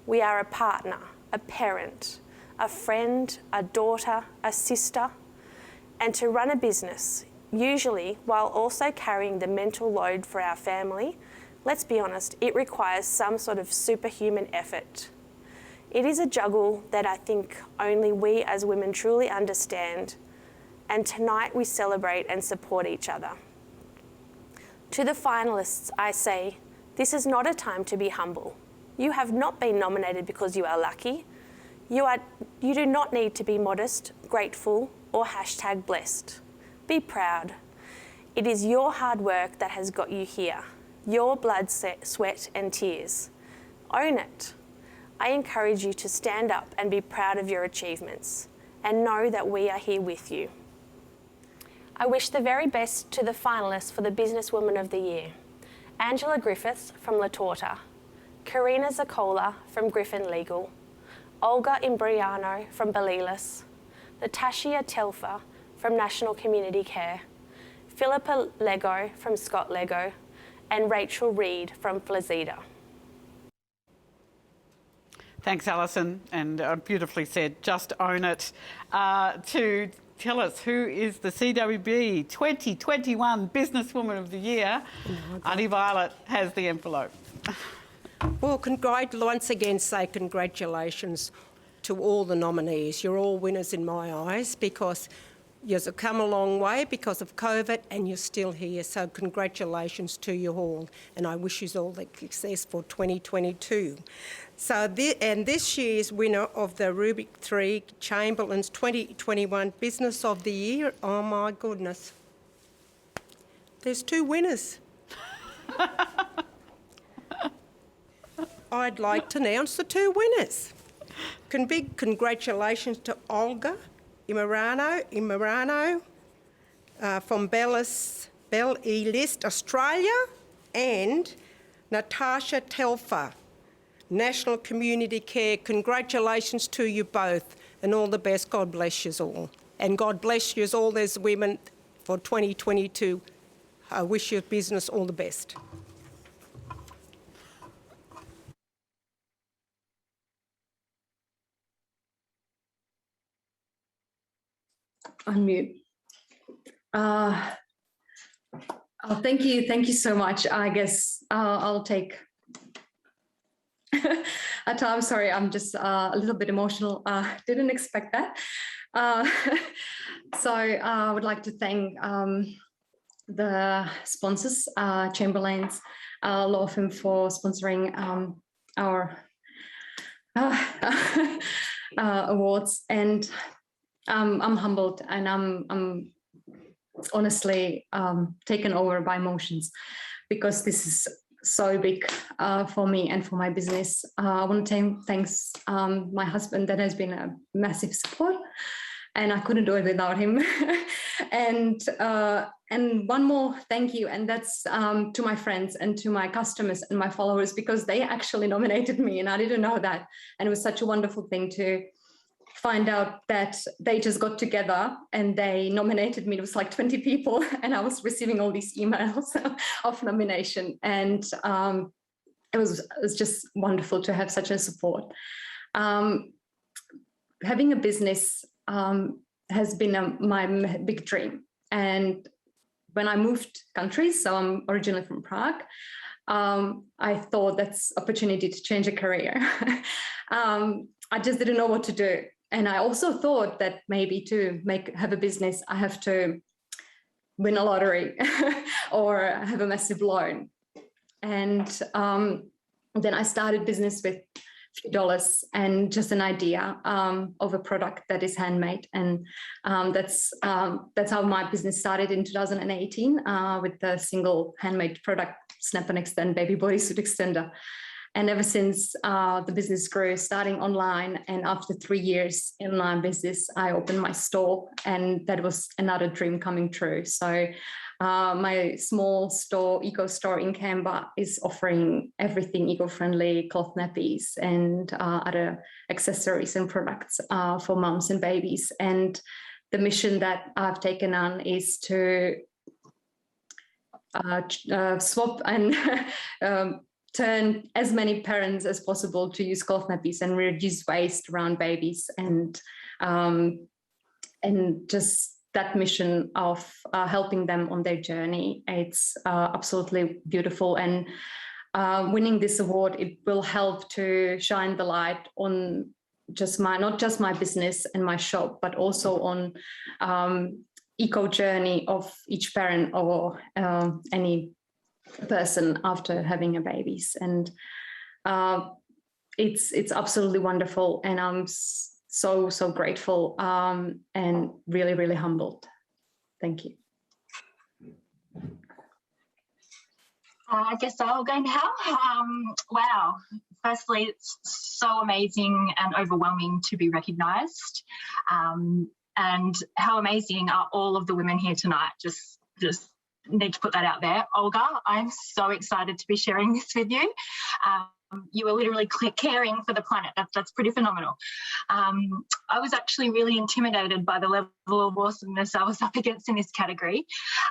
We are a partner, a parent, a friend, a daughter, a sister. And to run a business, usually while also carrying the mental load for our family, let's be honest, it requires some sort of superhuman effort. It is a juggle that I think only we as women truly understand, and tonight we celebrate and support each other. To the finalists, I say, this is not a time to be humble. You have not been nominated because you are lucky. You do not need to be modest, grateful, or #blessed. Be proud. It is your hard work that has got you here, your blood, sweat, and tears. Own it. I encourage you to stand up and be proud of your achievements, and know that we are here with you. I wish the very best to the finalists for the Businesswoman of the Year. Angela Griffiths from Latorta, Karina Zakola from Griffin Legal, Olga Imbriano from Bellelis, Natashia Telfer from National Community Care, Philippa Lego from Scott Lego, and Rachel Reid from Flazida. Thanks, Alison, and beautifully said. Just own it. To tell us who is the CWB 2021 Businesswoman of the Year, Auntie Violet has the envelope. Well, once again say congratulations to all the nominees. You're all winners in my eyes, because you've come a long way because of COVID and you're still here. So congratulations to you all, and I wish you all the success for 2022. So this year's winner of the Rubik3 Chamberlains 2021 Business of the Year, oh my goodness, there's two winners. I'd like to announce the two winners. Big congratulations to Olga Imbriano from Bellelis, Australia, and Natashia Telfer, National Community Care. Congratulations to you both and all the best. God bless you all. And God bless you all as women for 2022. I wish your business all the best. Unmute. Thank you so much. I guess I'll take a time. Sorry, I'm just a little bit emotional. Didn't expect that. So I would like to thank the sponsors, Chamberlains law firm, for sponsoring our awards, and I'm humbled, and I'm honestly taken over by emotions, because this is so big for me and for my business. I want to thanks my husband, that has been a massive support, and I couldn't do it without him. And one more thank you, and that's to my friends and to my customers and my followers, because they actually nominated me, and I didn't know that. And it was such a wonderful thing to find out that they just got together and they nominated me. It was like 20 people, and I was receiving all these emails of nomination, and it was just wonderful to have such a support. Having a business has been my big dream, and when I moved countries, so I'm originally from Prague, I thought that's opportunity to change a career. I just didn't know what to do. And I also thought that maybe to have a business, I have to win a lottery or have a massive loan. And then I started business with $50 and just an idea of a product that is handmade. And that's how my business started in 2018 with the single handmade product, Snap and Extend baby bodysuit extender. And ever since the business grew, starting online, and after 3 years in online business, I opened my store, and that was another dream coming true. So my small store, eco store in Canberra, is offering everything eco-friendly, cloth nappies and other accessories and products for mums and babies. And the mission that I've taken on is to swap and turn as many parents as possible to use cloth nappies and reduce waste around babies, and just that mission of helping them on their journey. It's absolutely beautiful, and winning this award, it will help to shine the light on not just my business and my shop, but also on eco journey of each parent or any person after having a babies. And it's absolutely wonderful, and I'm so grateful and really humbled. Thank you. I guess I'll go now. Wow. Firstly, it's so amazing and overwhelming to be recognised. And how amazing are all of the women here tonight? Just need to put that out there. Olga, I'm so excited to be sharing this with you. You are literally caring for the planet. That's pretty phenomenal. I was actually really intimidated by the level of awesomeness I was up against in this category.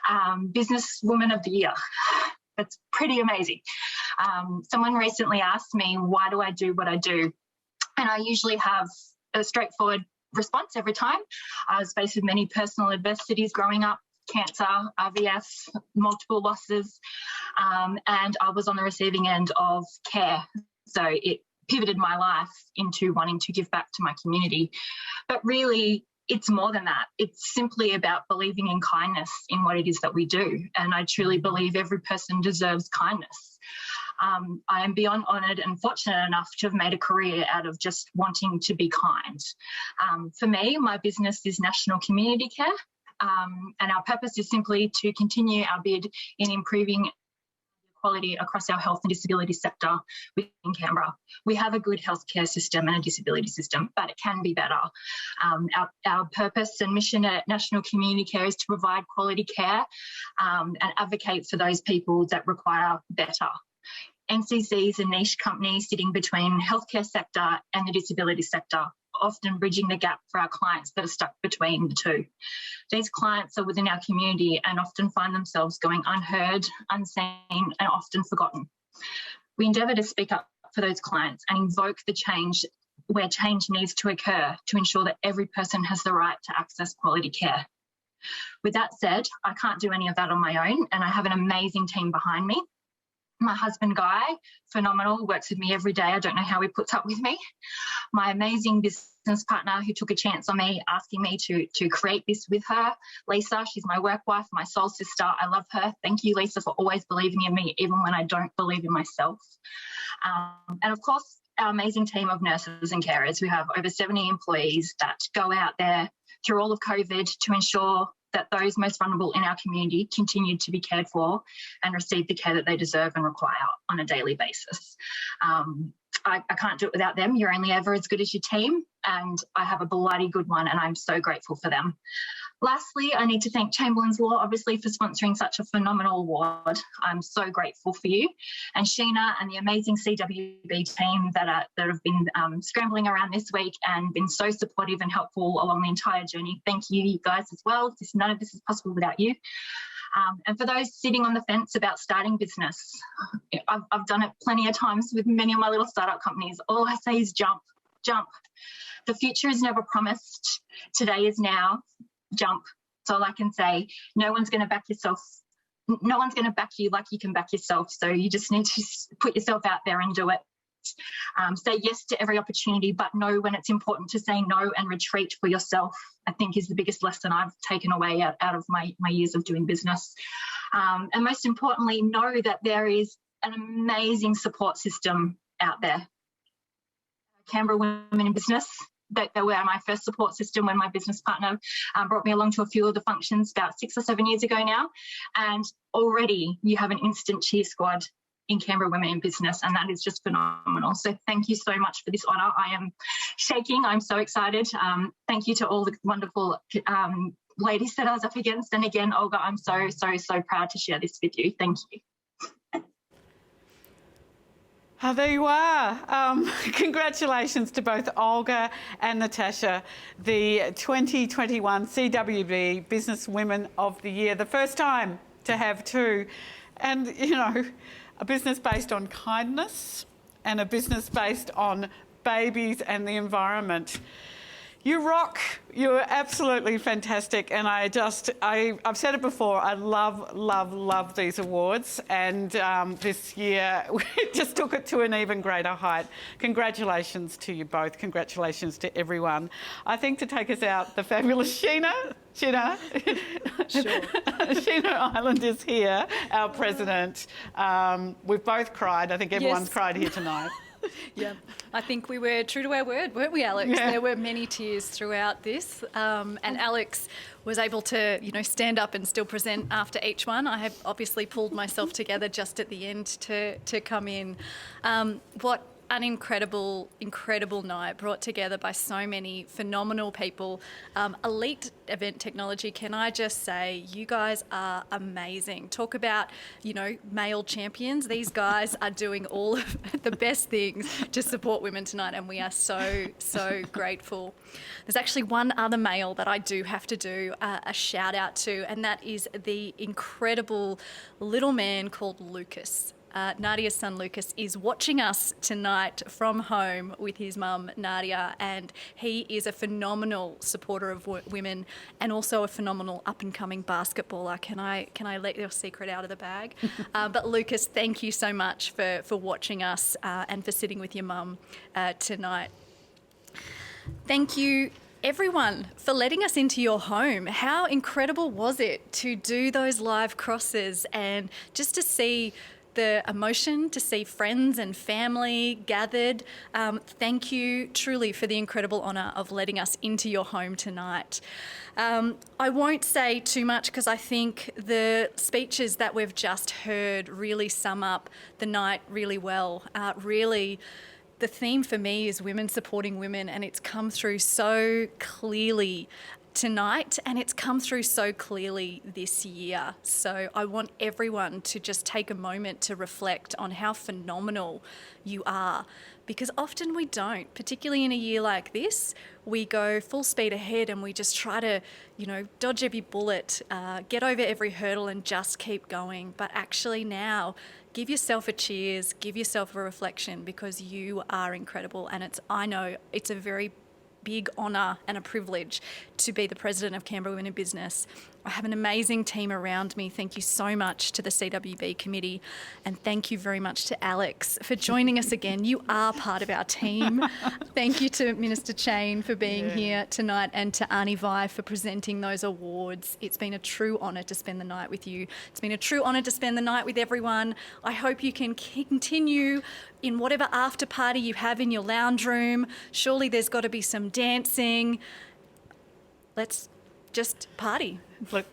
Businesswoman of the Year. That's pretty amazing. Someone recently asked me, why do I do what I do? And I usually have a straightforward response every time. I was faced with many personal adversities growing up, cancer, IVF, multiple losses, and I was on the receiving end of care. So it pivoted my life into wanting to give back to my community. But really, it's more than that. It's simply about believing in kindness in what it is that we do. And I truly believe every person deserves kindness. I am beyond honoured and fortunate enough to have made a career out of just wanting to be kind. For me, my business is National Community Care. And our purpose is simply to continue our bid in improving equality across our health and disability sector within Canberra. We have a good healthcare system and a disability system, but it can be better. Our purpose and mission at National Community Care is to provide quality care and advocate for those people that require better. NCC is a niche company sitting between healthcare sector and the disability sector, often bridging the gap for our clients that are stuck between the two. These clients are within our community and often find themselves going unheard, unseen, and often forgotten. We endeavour to speak up for those clients and invoke the change where change needs to occur to ensure that every person has the right to access quality care. With that said, I can't do any of that on my own, and I have an amazing team behind me. My husband, Guy, phenomenal, works with me every day. I don't know how he puts up with me. My amazing business partner who took a chance on me, asking me to create this with her, Lisa. She's my work wife, my soul sister. I love her. Thank you, Lisa, for always believing in me, even when I don't believe in myself. And of course, our amazing team of nurses and carers. We have over 70 employees that go out there through all of COVID to ensure that those most vulnerable in our community continue to be cared for and receive the care that they deserve and require on a daily basis. I can't do it without them. You're only ever as good as your team, and I have a bloody good one, and I'm so grateful for them. Lastly, I need to thank Chamberlains Law, obviously, for sponsoring such a phenomenal award. I'm so grateful for you. And Sheena and the amazing CWB team that have been scrambling around this week and been so supportive and helpful along the entire journey. Thank you guys as well. None of this is possible without you. And for those sitting on the fence about starting business, I've done it plenty of times with many of my little startup companies. All I say is jump, jump. The future is never promised. Today is now. Jump. That's all I can say. No one's going to back yourself. No one's going to back you like you can back yourself. So you just need to put yourself out there and do it. Say yes to every opportunity, but know when it's important to say no and retreat for yourself, I think is the biggest lesson I've taken away out of my years of doing business. And most importantly, know that there is an amazing support system out there. Canberra Women in Business. They were my first support system when my business partner brought me along to a few of the functions about 6 or 7 years ago now. And already you have an instant cheer squad in Canberra Women in Business, and that is just phenomenal. So thank you so much for this honour. I am shaking. I'm so excited. Thank you to all the wonderful ladies that I was up against. And again, Olga, I'm so, so, so proud to share this with you. Thank you. Oh, there you are. Congratulations to both Olga and Natashia, the 2021 CWB Business Women of the Year. The first time to have two. And, you know, a business based on kindness and a business based on babies and the environment. You rock. You're absolutely fantastic. And I've said it before, I love, love, love these awards. And this year, we just took it to an even greater height. Congratulations to you both. Congratulations to everyone. I think to take us out, the fabulous Sheena. Sure. Sheena Ireland is here, our president. We've both cried. I think everyone's cried here tonight. Yeah, I think we were true to our word, weren't we, Alex? Yeah. There were many tears throughout this, and Alex was able to, stand up and still present after each one. I have obviously pulled myself together just at the end to come in. What an incredible night brought together by so many phenomenal people. Elite event technology, can I just say, you guys are amazing. Talk about, male champions. These guys are doing all of the best things to support women tonight, and we are so, so grateful. There's actually one other male that I do have to do a shout out to, and that is the incredible little man called Lucas. Nadia's son Lucas is watching us tonight from home with his mum Nadia, and he is a phenomenal supporter of women and also a phenomenal up-and-coming basketballer. Can I let your secret out of the bag? But Lucas, thank you so much for watching us and for sitting with your mum tonight. Thank you everyone for letting us into your home. How incredible was it to do those live crosses and just to see the emotion to see friends and family gathered. Thank you truly for the incredible honour of letting us into your home tonight. I won't say too much because I think the speeches that we've just heard really sum up the night really well. Really, the theme for me is women supporting women, and it's come through so clearly tonight, and it's come through so clearly this year. So I want everyone to just take a moment to reflect on how phenomenal you are, because often we don't, particularly in a year like this. We go full speed ahead and we just try to, dodge every bullet, get over every hurdle and just keep going. But actually now, give yourself a cheers, give yourself a reflection, because you are incredible. And I know it's a very big honour and a privilege to be the president of Canberra Women in Business. I have an amazing team around me. Thank you so much to the CWB committee, and thank you very much to Alex for joining us again. You are part of our team. Thank you to Minister Chain for being here tonight, and to Arnie Vi for presenting those awards. It's been a true honour to spend the night with you. It's been a true honour to spend the night with everyone. I hope you can continue in whatever after party you have in your lounge room. Surely there's got to be some dancing. Let's just party. Look.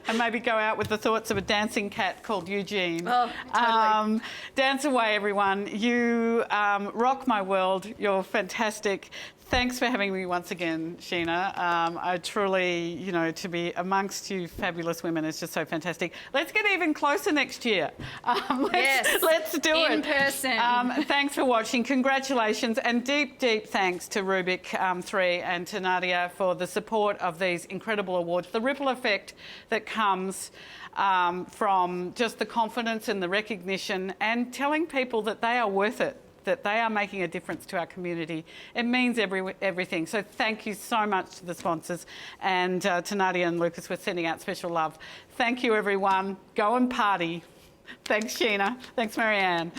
And maybe go out with the thoughts of a dancing cat called Eugene. Oh, totally. Dance away, everyone. You rock my world. You're fantastic. Thanks for having me once again, Sheena. I truly, to be amongst you fabulous women is just so fantastic. Let's get even closer next year. Let's do it. In person. Thanks for watching. Congratulations, and deep, deep thanks to Rubik3 and to Nadia for the support of these incredible awards. The ripple effect that comes from just the confidence and the recognition and telling people that they are worth it, that they are making a difference to our community. It means everything. So thank you so much to the sponsors, and to Nadia and Lucas, we're sending out special love. Thank you, everyone. Go and party. Thanks, Sheena. Thanks, Marianne.